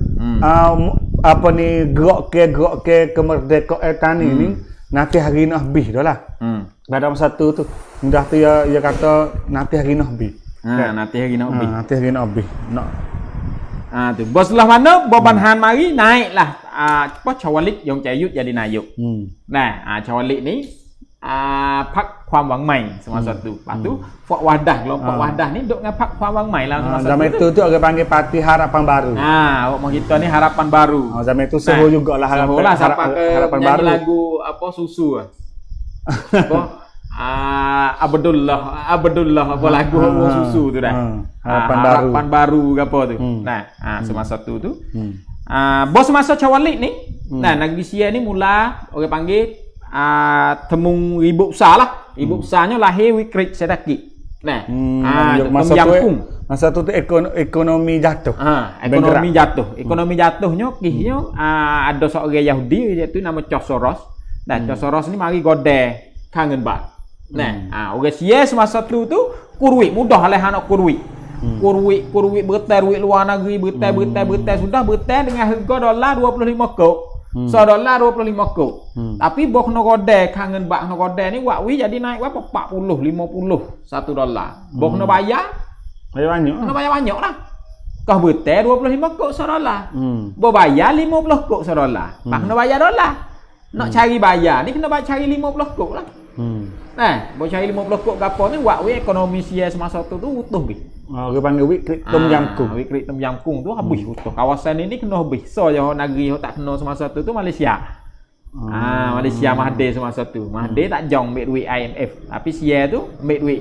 Speaker 1: apa ni gerak ke kemerdekaan tani ni nanti hari nak habis dah lah. Pada masa tu mudah tu ya kata nanti hari nak habis.
Speaker 2: Nanti hari nak
Speaker 1: habis.
Speaker 2: Tu bos sebelah mana Banhan mari naiklah apa Cawalik Yung Cayut jadi naik. Nah, Cawalik ni Pak Kwam Wang Mai semasa tu. Lepas tu Fok Wadah, kelompok Wadah ni duk dengan Pak Kwam Wang Mai lah semasa
Speaker 1: zaman tu orang panggil Parti Harapan Baru.
Speaker 2: Orang kita ni Harapan Baru.
Speaker 1: Zaman tu seru jugalah
Speaker 2: Harapan Baru. Lagu apa Susu. Apa
Speaker 3: Abdullah apa lagu orang susu tu dah. Harapan baru ke apa tu. Nah, semasa tu bos masa Cawalik ni, nah negeri Sia ni mula orang panggil temung ibu besar lah. Ibu besarnya lahir Wikrit Setaki. Nah,
Speaker 1: masa tu ekonomi jatuh.
Speaker 3: Ekonomi jatuhnya kisahnya ada seorang Yahudi iaitu nama Chosoros. Nah, Chosoros ni mari godeh kangen bak. Nah, orang Sia semasa tu kurwi mudah oleh anak kurwi. Kurwi bertai duit luar negeri, bertai sudah bertai dengan harga dolar 25 kok. $1 25 kok. Tapi bok no godeh kangen bak no godeh ni wakwi jadi naik berapa 40 50 $1. Bok no bayar
Speaker 1: banyak.
Speaker 3: No bayar banyak lah. Kau bertai 25 kok $1. Bo bayar 50 kok $1. Bak no bayar dolar. Nak cari bayar ni kena cari 50 kok lah. Nah, bo cari 50 kok gapo ni wakwi ekonomi Sia semasa tu utuh bi.
Speaker 1: Orang panggil Wikrit Tom Yam Kung.
Speaker 3: Wikrit Tom Yam Kung tu habis utuh. Kawasan ini kena habis. So yang negeri yang tak kena semasa tu Malaysia. Malaysia Mahathir semasa tu. Mahathir tak jong ambil duit IMF. Tapi Sia tu ambil duit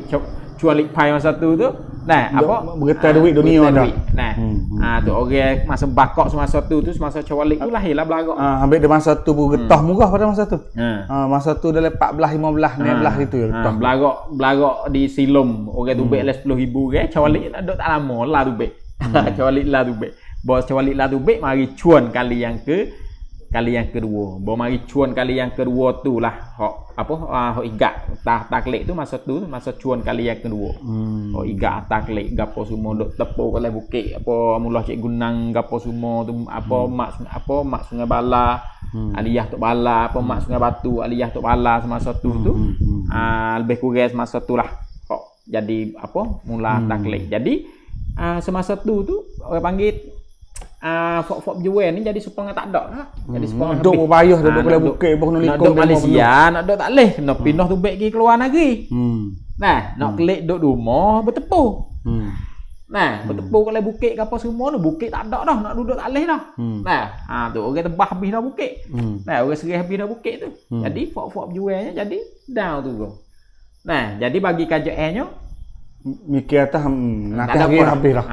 Speaker 3: cualik pai masa tu. Nah, apa?
Speaker 1: Bergetar duit dunia dah.
Speaker 3: Nah, tu orang masa bakok semasa tu semasa cualik tu lahirlah belagak.
Speaker 1: Ambil dia masa tu getah murah pada masa tu. Masa tu dalam 14 15 16 gitu ya.
Speaker 3: Belagak di Silom orang tu bek 10,000 ke cualik tak lama lah tu bek. Cualik lah tu bek. Bos cualik lah tu bek mari cuan kali yang kedua. Baru mari cuan kali yang kedua tu lah hok igak taklek tu masa cuan kali yang kedua. Hok igak taklek gapo semua dok tepu oleh bukit apa mula cik gunang gapo semua tu mak Sungai Bala aliyah tok bala apa mak Sungai Batu aliyah tok bala semasa tu lebih kurang semasa tu lah kok jadi mula taklek. Jadi semasa tu orang panggil fok jual ni jadi supaya tak ada lah. Jadi supaya
Speaker 1: duk payah duk boleh bukit boh nak
Speaker 3: likung Malaysia nak duk tak leh kena pindah tu baik pergi keluar negeri. Nah, nak kelik duk rumah bertepuh. Nah, bertepuh kalau bukit ke apa semua tu bukit tak ada dah nak duduk tak leh dah. Nah, tu orang tebah habis dah bukit. Nah, orang serih habis dah bukit tu. Jadi fok jualnya jadi down tu. Nah, jadi bagi KJN-nya
Speaker 1: mikir atas nak habis dah.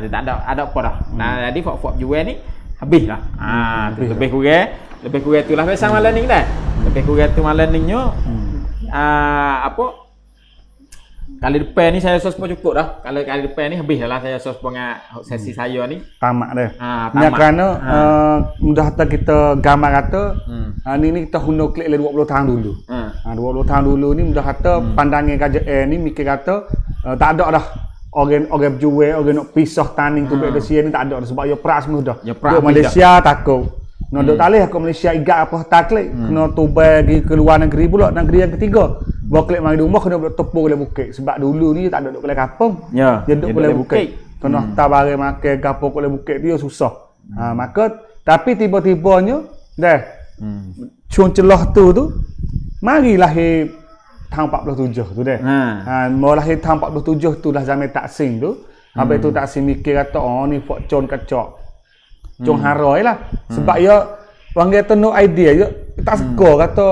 Speaker 3: Tak ada apa dah. Nah, jadi fok jual ni habis lah. Lebih kurang itulah pasal malam ni dah. Lebih kurang tu malam ninya kali depan ni saya sos pun cukup dah. Kalau kali depan ni habis lah saya sos dengan sesi saya ni.
Speaker 1: Tamat dah. Tamat. Kerana mudah kata kita gambar kata ni kita hundur klik 20 tahun dulu. 20 tahun dulu ni mudah kata pandangan KJN ni mikir kata tak ada dah orang berjual, orang nak pisah tanding tu baik Malaysia ni tak ada sebab dia perak semua dah. Malaysia takut. Nak duk talih aku Malaysia igat apa taklek kena tubai pergi ke luar negeri pula negeri yang ketiga. Bawa klik mari rumah kena tepuk oleh bukit sebab dulu ni tak ada duk oleh kampung. Dia duk oleh bukit. Kena hantar barang makan gapo oleh bukit dia susah. Maka tapi tiba-tibanya dah cun celah tu mari lahir tahun 47 tu dah. Mau lahir tahun 47 tu dah zaman Taksim tu. Habis tu Taksim mikir kata ni fok con kacok. Con haroi lah. Sebab ya orang kata no idea je tak suka kata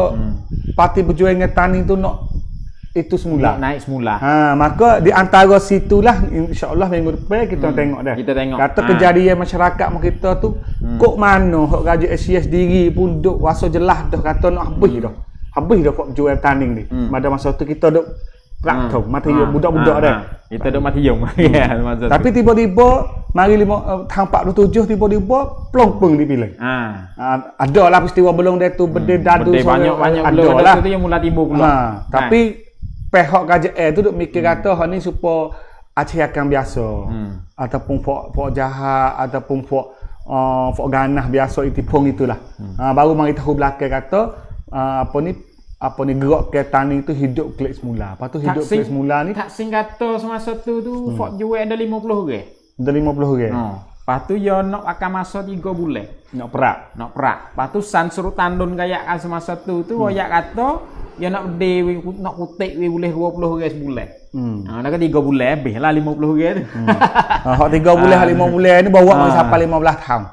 Speaker 1: parti perjuangan tani tu nak itu semula.
Speaker 3: Naik semula.
Speaker 1: Maka di antara situlah insya-Allah minggu depan kita tengok dah.
Speaker 3: Kita tengok.
Speaker 1: Kata kejadian masyarakat kita tu kok mana hok gaji SCS diri pun duk rasa jelas dah kata nak habis dah. Habis dah kok jual tanding ni. Pada masa tu kita duk praktok mati budak-budak dah.
Speaker 3: Kita duk mati yum.
Speaker 1: Tapi tiba-tiba mari tahun 47 tiba-tiba plong-plong dipilih. Ada lah peristiwa belum dia tu berdedadu
Speaker 3: banyak belum ada tu yang mula timbul pula.
Speaker 1: Tapi pihak KJN tu duk mikir kata hak ni supaya Aceh akan biasa. Ataupun fok jahat ataupun fok ganah biasa itipung itulah. Baru mari tahu belakang kata apa ni gerak ke tani tu hidup klik semula. Lepas tu hidup klik semula ni
Speaker 3: Taksim kata semasa tu fok jual ada 50 ringgit.
Speaker 1: Ada 50 ringgit.
Speaker 3: Lepas tu dia nak akan masa 3 bulan.
Speaker 1: Nak perak.
Speaker 3: Lepas tu san suruh tandun kayak kan semasa tu royak kata dia nak nak kutik boleh 20 ringgit sebulan. Nak 3 bulan habis lah 50 ringgit tu.
Speaker 1: Hak 3 bulan 5 bulan ni bawa sampai 15 tahun.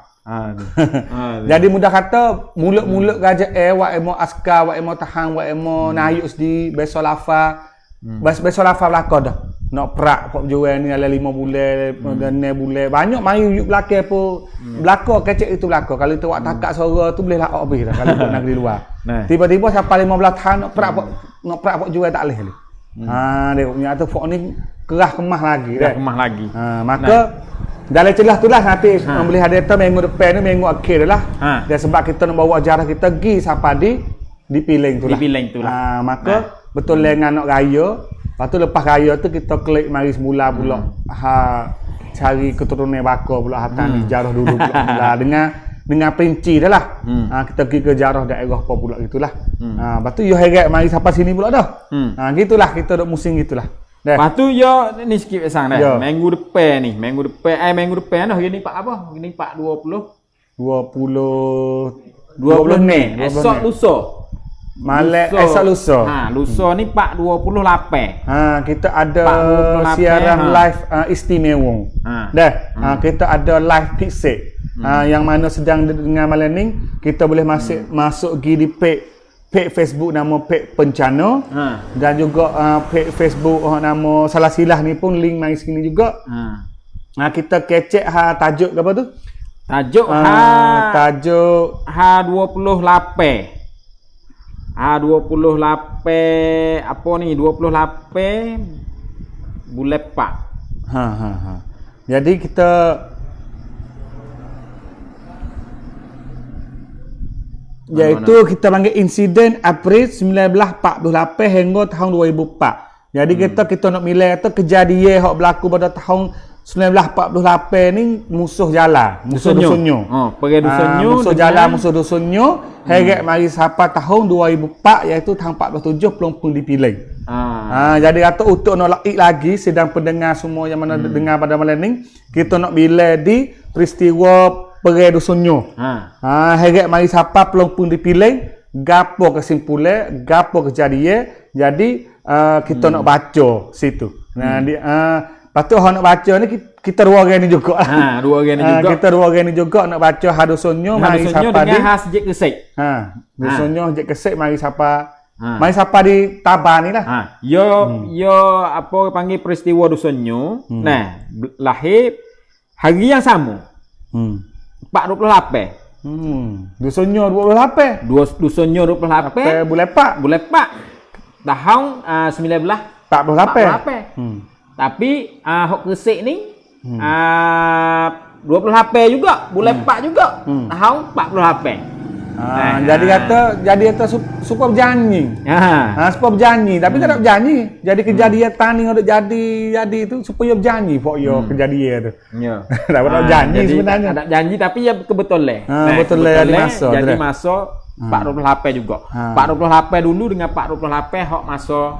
Speaker 1: Jadi mudah kata mulut-mulut gajah wak emo askar, wak emo tahan, wak emo nayuk di besok lafa. Besok lafa belaka dah. Nak perak pok jual ni ala 5 bulan dan 6 bulan. Banyak mari yuk belaka apa belaka kecek itu belaka. Kalau tu wak takak suara tu boleh lah habis dah kalau duk negeri luar. Tiba-tiba sampai 15 tahun nak perak pok jual tak boleh. Dia punya tu pok ni kerah kemah lagi dah.
Speaker 2: Kemah lagi.
Speaker 1: Maka dalam celah tu lah nanti membeli hadiah tu minggu depan ni minggu akhir dah lah. Dan sebab kita nak bawa ajarah kita pergi sampai di Piling tu lah.
Speaker 2: Di Piling tu lah.
Speaker 1: Maka betul dengan anak raya. Lepas tu lepas raya tu kita klik mari semula pula. Cari keturunan bakar pula hatan jarah dulu pula dengan perinci dah lah. Kita pergi ke jarah daerah apa pula gitulah. Lepas tu yo heret mari sampai sini pula dah. Gitulah kita duk musim gitulah.
Speaker 2: Lepas tu yo ni sikit pesang dah. Minggu depan minggu depan dah gini pak apa? Gini pak 20 Mei. Esok lusa.
Speaker 1: Malek esok lusa.
Speaker 2: Lusa ni pak 28.
Speaker 1: Kita ada siaran live istimewa. Kita ada live pixel. Yang mana sedang dengan malam ni kita boleh masuk pergi di page Facebook nama page Pencana dan juga page Facebook nama Salah Silah ni pun link mari sini juga. Kita kecek tajuk apa tu?
Speaker 2: Tajuk
Speaker 1: tajuk
Speaker 2: 28. 28 apa ni 28 bulan 4.
Speaker 1: Jadi kita iaitu kita panggil insiden April 1948 hingga tahun 2004. Jadi kita nak milih tu kejadian hak berlaku pada tahun 1948 ni musuh jalan, musuh dusunyo.
Speaker 2: Pergi dusunyo,
Speaker 1: musuh jalan, musuh dusunyo. Heret mari sampai tahun 2004 iaitu tahun 47 pelopong dipilih. Jadi kata untuk nak laik lagi sedang pendengar semua yang mana dengar pada malam ni, kita nak bila di peristiwa pergi dusunyo. Heret mari sampai pelopong dipilih, gapo kesimpulan, gapo kejadian. Jadi kita nak baca situ. Lepas tu orang nak baca ni kita dua orang ni juga.
Speaker 2: Dua orang ni juga.
Speaker 1: Kita dua orang ni juga nak baca hadusonyo mari siapa di.
Speaker 2: Dengan sejak kesek.
Speaker 1: Hadusonyo sejak kesek mari siapa. Mari siapa di Tabah ni lah.
Speaker 2: Yo apa panggil peristiwa dusonyo. Nah, lahir hari yang sama. 428.
Speaker 1: Dusonyo 28.
Speaker 2: Dusonyo 28.
Speaker 1: Bulan 4.
Speaker 2: Tahun
Speaker 1: 1948.
Speaker 2: Tapi hok kesek ni 28 juga, bulan 4 juga. Tahun 48.
Speaker 1: Jadi kata super berjanji. Super berjanji, tapi tak ada berjanji. Jadi kejadian tani yang jadi itu supaya berjanji pok yo kejadian tu. Ya. Tak ada janji sebenarnya.
Speaker 2: Ada janji tapi ya kebetulan.
Speaker 1: Betul lah di masa.
Speaker 2: Jadi masa 428 juga. 428 dulu dengan 428 hok masa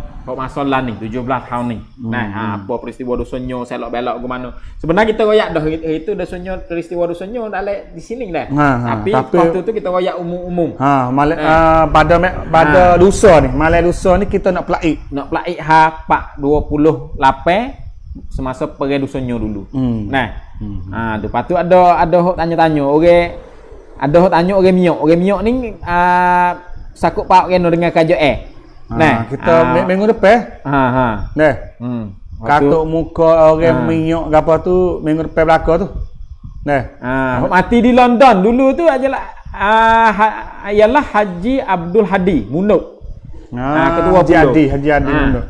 Speaker 2: lah ni 17 tahun ni. Apa peristiwa dusonyo selok belok ke mana. Sebenarnya kita royak dah itu dusonyo peristiwa dusonyo dak lek di sini dah. Tapi waktu tu kita royak umum-umum. Pada lusa ni, malam lusa ni kita nak pelaik. Nak pelaik 428 semasa pergi dusonyo dulu. Tu lepas tu ada hok tanya-tanya orang. Ada hok tanya orang miok ni sakut pak kena dengan kerajaan.
Speaker 1: Kita minggu depan. Katuk muka orang miok apa tu minggu depan belaka tu.
Speaker 2: Mati di London dulu tu ajalah ialah Haji Abdul Hadi Munuk. Ketua
Speaker 1: Haji Hadi Munuk.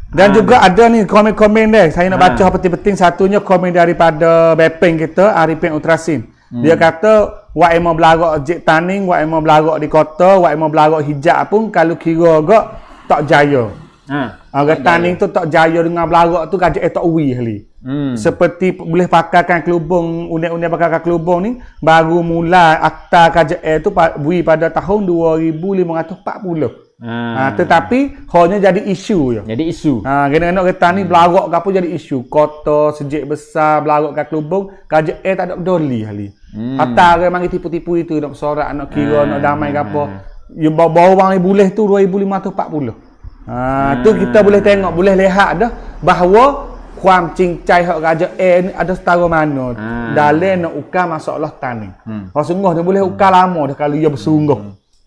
Speaker 1: Dan juga ada ni komen-komen dia. Saya nak baca penting-penting. Satunya komen daripada Bepeng kita, Arifin Utrasin. Dia kata wak emo belagak jek taning, wak emo belagak di kota, wak emo belagak hijab pun kalau kira agak tak jaya. Orang taning tu tak jaya dengan belagak tu gajak tak uwi hali. Seperti boleh pakaikan kelubung, unik-unik pakaikan kelubung ni baru mula akta KJL tu bui pada tahun 2540. Tetapi hanya jadi isu je.
Speaker 2: Jadi isu.
Speaker 1: Kena-kena kereta ni belagak ke apa jadi isu. Kota sejik besar belagak kat kelubung, KJL tak ada peduli hali. Hatta orang mari tipu-tipu itu nak bersorak, nak kira, nak damai ke apa. You bawa orang ni boleh tu 2540. Tu kita boleh tengok, boleh lihat dah bahawa ความจริงใจhak Raja ni ada setara mana dalam nak ukar masalah tani. Kalau sungguh dia boleh ukar lama dah kalau dia bersungguh.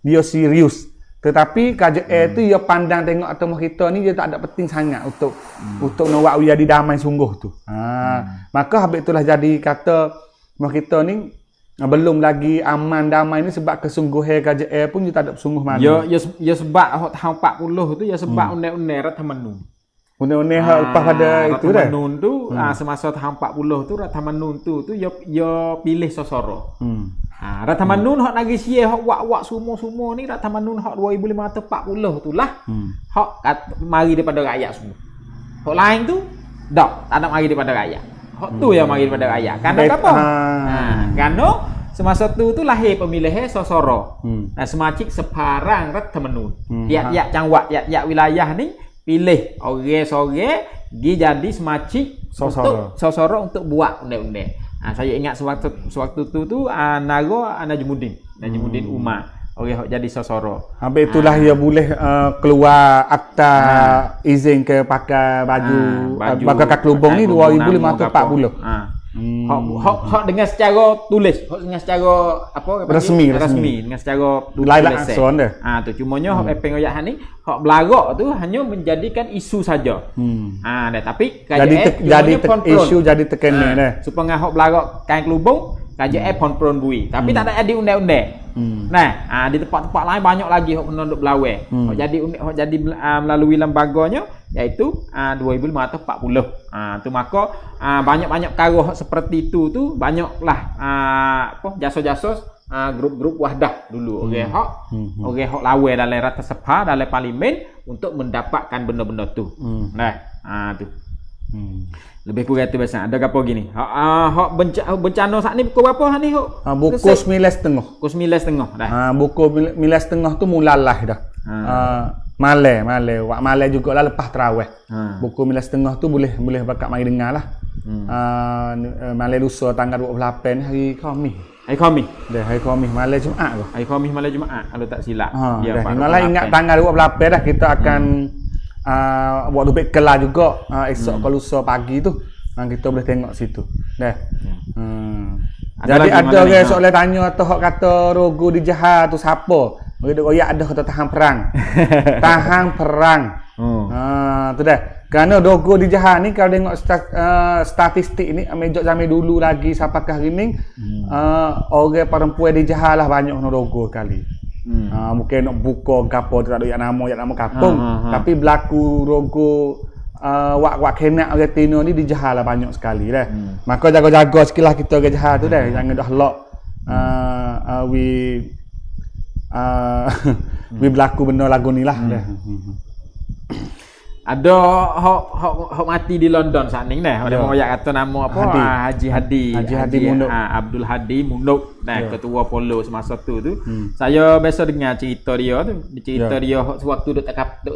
Speaker 1: Dia serius. Tetapi Raja tu dia pandang tengok atau kita ni dia tak ada penting sangat untuk nak buat jadi damai sungguh tu. Maka habis itulah jadi kata kita ni belum lagi aman damai ni sebab kesungguhan KJL pun dia tak ada sungguh mana.
Speaker 3: Ya sebab tahun 40 tu ya sebab undang-undangรัฐธรรมนูญ.
Speaker 1: Undang-undang hak lepas pada itu dah.
Speaker 3: รัฐธรรมนูญtu semasa tahun 40 tuรัฐธรรมนูญtu ya pilih sosoro.รัฐธรรมนูญhak negeri Sia hak wak-wak semua-semua niรัฐธรรมนูญhak 2540 tu lah. Hak mari daripada rakyat semua. Hak lain tu tak ada mari daripada rakyat. Hak tu yang mari daripada rakyat. Karena apa? Karena semasa tu lahir pemilihan sosoro. Semacam separangรัฐธรรมนูญ. Tiap-tiap cawangan, tiap-tiap wilayah ni pilih orang-orang dia jadi semacam sosoro untuk buat undang-undang. Saya ingat sewaktu tu Najmuddin Umar orang jadi sosoro.
Speaker 1: Habis itulah dia boleh keluar akta izin ke pakai baju pakai kelubung ni 2540.
Speaker 3: Hak dengan secara tulis, hak dengan secara apa
Speaker 1: resmi
Speaker 3: dengan secara tulis.
Speaker 1: Lain dah.
Speaker 3: Tu cumanya hak pengoyak ni hak belagak tu hanya menjadikan isu saja. Tapi
Speaker 1: jadi isu jadi tekene dah.
Speaker 3: Supaya hak belagak kain kelubung KJL pon bui. Tapi tak ada di undang-undang. Di tempat-tempat lain banyak lagi hak kena duk belawai. Hak jadi melalui lembaganya iaitu 2540. Tu maka banyak-banyak perkara seperti itu tu banyaklah jasa-jasa grup-grup wahdah dulu orang hak lawai dalam Ratha Sabha dalam parlimen untuk mendapatkan benda-benda tu. Tu. Lebih kurang tu biasa. Ada apa gini? Hak bencana saat ni pukul berapa ni hak?
Speaker 1: Pukul 9.30.
Speaker 3: Pukul 9.30 dah.
Speaker 1: Pukul 9.30 tu mulalah dah. Malai wak malai jugalah lepas tarawih. Pukul 9.30 tu boleh bakat mari dengar lah. Malai lusa tanggal 28 hari Khamis.
Speaker 3: Hari Khamis.
Speaker 1: Dah hari Khamis malai Jumaat tu.
Speaker 3: Hari Khamis malai Jumaat kalau tak silap.
Speaker 1: Ya, malah ingat tanggal 28 dah kita akan buat dubik kelah juga esok kalau lusa pagi tu kita boleh tengok situ dah. Jadi ada orang soalan tanya atau hak kata rogo di Johor tu siapa? Mereka royak ada kata tahan perang. Tu dah. Kerana rogo di Johor ni kalau tengok statistik ni amejok zaman dulu lagi sampai ke hari ni orang perempuan di Johor lah banyak kena rogo kali. Mungkin nak buka gapo tak ada nama kampung tapi berlaku rogo wak kenak orang Tino ni di Johor lah banyak sekali dah. Maka jaga-jaga sekilah kita orang Johor tu dah jangan dah lock we berlaku benda lagu ni lah dah.
Speaker 3: Ada hok mati di London saat ni dah. Ada moyak kata nama apa? Haji Hadi Munuk. Abdul Hadi Munuk. Ketua Polo semasa tu. Saya biasa dengar cerita dia tu. Dia sewaktu duk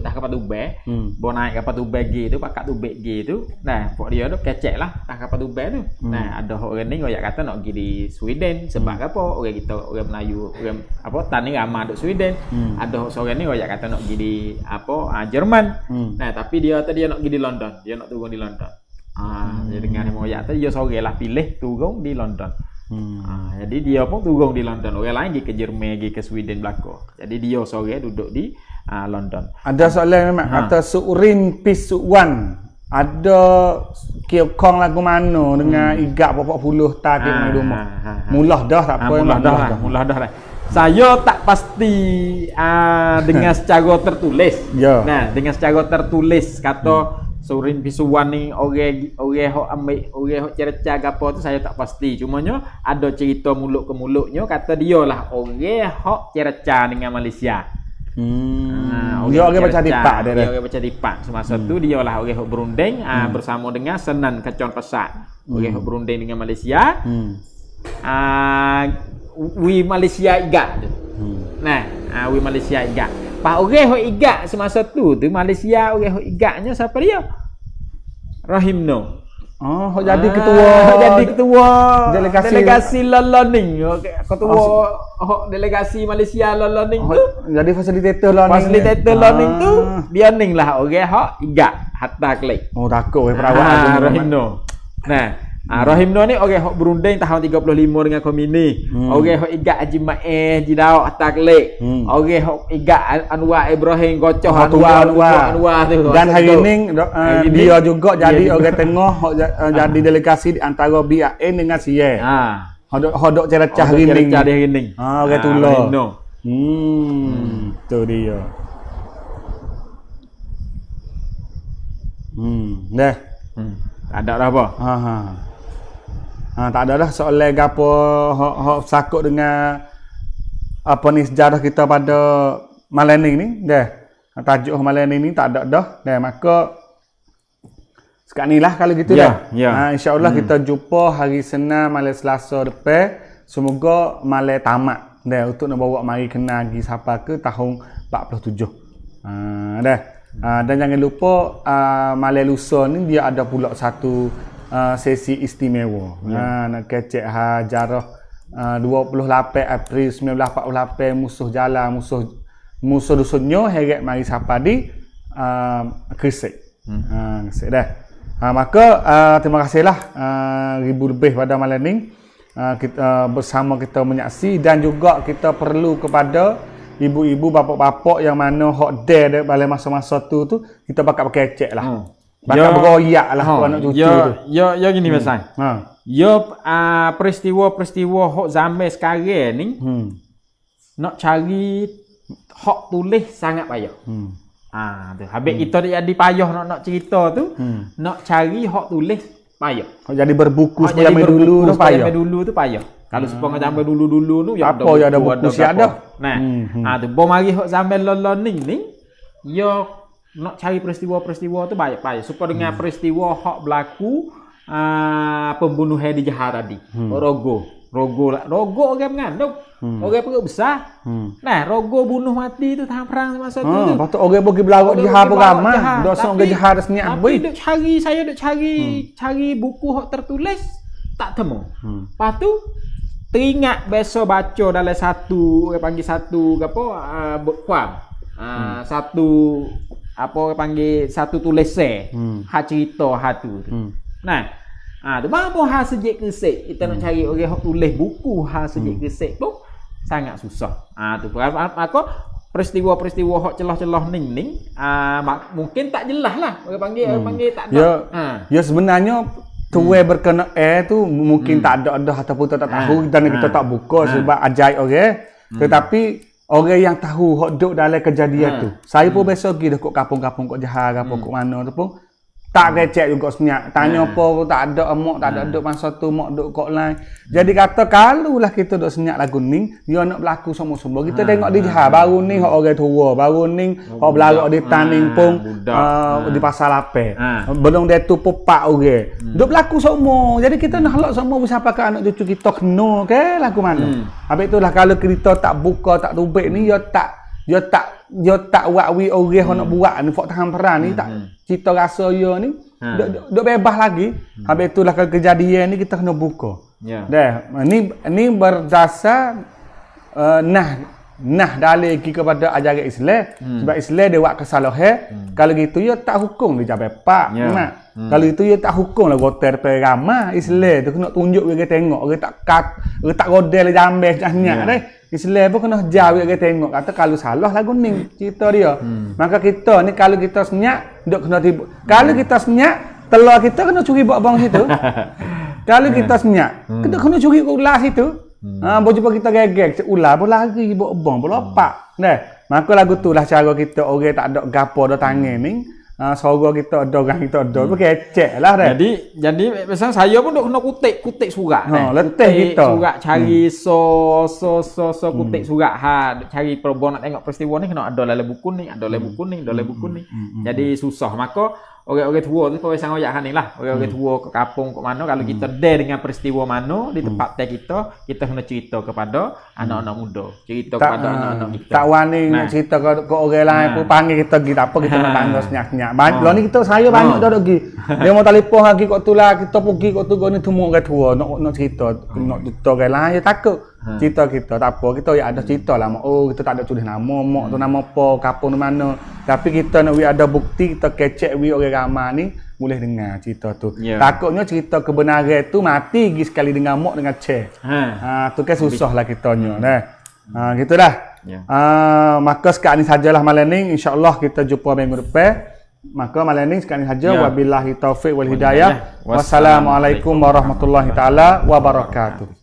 Speaker 3: tak kapal Dubai. Bawa naik kapal Dubai G tu, pakat Dubai G tu. Pok dia tu kecek lah tak kapal Dubai tu. Ada orang ni moyak kata nak pergi di Sweden sebab apa? Orang kita orang Melayu, orang apa tani ramah duk Sweden. Ada seorang ni moyak kata nak pergi di apa? Jerman. Tapi dia nak pergi di London. Dia nak turun di London. Dia dengar dia moyak tu dia soranglah pilih turun di London. Jadi dia pun turun di London. Orang lain pergi ke Jerman, pergi ke Sweden belaka. Jadi dia sorang duduk di London.
Speaker 1: Ada soalan memang kata Surin Pisuan. Ada kiokong lagu mana dengan igak berapa puluh target main rumah. Mulah dah tak apa.
Speaker 3: Mulah dah. Saya tak pasti dengan secara tertulis. Dengan secara tertulis kata Surin Pisuan ni orang hok ambil orang hok cerca gapo tu saya tak pasti. Cumanya ada cerita mulut ke mulutnya kata dia lah orang hok cerca dengan Malaysia. Dia orang baca tipak dia. Dia orang baca tipak. Semasa tu dia lah orang hok berunding bersama dengan Senan Kecon Pesat. Orang hok berunding dengan Malaysia. We Malaysia igak tu. We Malaysia igak. Pak orang hok igak semasa tu Malaysia orang hok igaknya siapa dia? Rahimno.
Speaker 1: Oh, jadi ketua.
Speaker 2: Jadi ketua
Speaker 1: delegasi
Speaker 2: Loloning. Ketua delegasi Malaysia Loloning tu.
Speaker 1: Jadi fasilitator Loloning.
Speaker 2: Fasilitator Loloning tu dia ning lah orang hok igak hatta klik.
Speaker 1: Oh, takut perawat
Speaker 2: Rohimno. Nah, Rohimno ni orang hok berunding tahun 35 dengan komini. Orang hok igak Haji Mae Jidau hatta klik. Orang hok igak Anwar Ibrahim Gocoh Anwar tu.
Speaker 1: Dan hari ni dia juga jadi orang tengah jadi delegasi di antara BAN dengan CIE. Hodok cercah hari ni. Orang tulah. Tu dia. Dah.
Speaker 2: Ada dah apa?
Speaker 1: Tak ada dah soalan gapo hok sakut dengan apa ni sejarah kita pada malam ni dah. Tajuk malam ni tak ada dah. Dah maka sekarang ni lah kalau gitu dah. Insya-Allah kita jumpa hari Senin malam Selasa depan. Semoga malam tamat dah untuk nak bawa mari kenal lagi siapa ke tahun 47. Dah. Dan jangan lupa malam lusa ni dia ada pula satu sesi istimewa. Nak kecek jarah 28 April 1948 musuh jalan musuh dusunnya heret mari sapa di Gresik. Gresik dah. Maka terima kasihlah ribu lebih pada malam ni kita bersama kita menyaksi dan juga kita perlu kepada ibu-ibu bapak-bapak yang mana hok dare dalam masa-masa tu kita bakal pakai cek lah. Bakal beroyak lah anak cucu tu.
Speaker 2: Ya gini Masai. Peristiwa-peristiwa hok zaman sekarang ni nak cari hok tulis sangat payah. Tu. Habis kita jadi payah nak cerita tu, nak cari hok tulis payah.
Speaker 1: Hok jadi berbuku zaman dulu tu payah.
Speaker 2: Zaman dulu tu payah. Kalau sepong zaman dulu tu
Speaker 1: ya ada buku siap dah.
Speaker 2: Nah, tu bom mari hok zaman loloning ni, ya nak cari peristiwa-peristiwa tu banyak-banyak supaya dengan peristiwa hak berlaku pembunuhan di Johor tadi. Rogo orang mengandung. Orang perut besar. Nah, Rogo bunuh mati tu tahan perang masa tu.
Speaker 1: Patut orang pergi berlarak di Johor ramai. Dok sok ke Johor senyap boy.
Speaker 2: Saya duk cari buku hak tertulis tak temu. Lepas tu teringat besok baca dalam satu orang panggil satu apa bukuan. Satu apa orang panggil satu tulisan hak cerita hak tu. Nah, tu mampu hal sejak Gresik kita nak cari orang hak tulis buku hal sejak Gresik tu sangat susah. Tu maka peristiwa-peristiwa hak celah-celah ning mungkin tak jelas lah orang panggil tak ada.
Speaker 1: Ya sebenarnya tuai berkena tu mungkin tak ada ataupun tak tahu dan kita tak buka sebab ajaib orang. Tetapi orang yang tahu hok duk dalam kejadian tu. Saya pun besok pergi dah kok kampung-kampung kok Johor apa kok mana tu pun tak kecek juga senyap. Tanya apa tak ada mak tak ada duk masa tu mak duk kok lain. Jadi kata kalulah kita duk senyap lagu ni dia nak berlaku semua-semua. Kita tengok di Johor baru ni hok orang tua, baru ni hok berlaku di Taning Pung di Pasar Lapeh. Belum dia tu pepak orang. Duk berlaku semua. Jadi kita nak halak semua siapa ke anak cucu kita kena ke lagu mana. Habis itulah kalau kita tak buka tak tubik ni dia tak wakwi orang nak buat ni fok tahan perang ni tak cita rasa dia ni duk bebas lagi. Habis itulah kalau kejadian ni kita kena buka. Dah ni berdasar nah dalil kepada ajaran Islam sebab Islam dia buat kesalahan kalau gitu dia tak hukum dia jabat pak kalau itu dia tak hukum lah gotel depan ramah Islam tu kena tunjuk dia tengok orang tak godel jambe nyak deh Islam pun kena jauh dia tengok kata kalau salah lagu ni cerita dia maka kita ni kalau kita senyak duk kena tiba kalau kita senyak telur kita kena curi bawang situ kalau kita senyak kita kena curi ular situ. Boleh jumpa kita gegek ular pun lari bobong berlopak. Nah, maka lagu tulah cara kita orang tak ada gapo dah tangan ni. Suara kita ada orang kita ada. Kecek lah dah.
Speaker 2: Jadi misalnya saya pun duk kena kutik surat.
Speaker 1: Letih kita.
Speaker 2: Surat cari so kutik surat cari perubahan nak tengok peristiwa ni kena ada dalam buku ni, ada dalam buku ni. Jadi susah. Maka orang-orang tua tu pawai sang oyak ni lah. Orang-orang tua ke kampung ke mana kalau kita dare dengan peristiwa mana di tempat kita kena cerita kepada anak-anak muda. Cerita kepada anak-anak kita.
Speaker 1: Tak wani nak cerita ke orang lain pun panggil kita gitu apa kita nak tangga senyak-senyak Banyak ni saya banyak dah pergi. Dia mau telefon lagi kok tu lah kita pergi kok tu ni temu orang tua nak cerita orang lain ya takut. Cerita kita tak apa kita ya ada cerita lah kita tak ada tulis nama mak tu nama apa kampung mana tapi kita nak ada bukti kita kecek orang ramai ni boleh dengar cerita tu. Takutnya cerita kebenaran tu mati pergi sekali dengan mak dengan cek. Tu kan susah lah kitanya gitu dah. Maka sekarang ni sajalah malam ni insya-Allah kita jumpa minggu depan. Maka malam ni sekarang ni saja wabillahi taufik wal hidayah. Wassalamualaikum warahmatullahi taala wabarakatuh.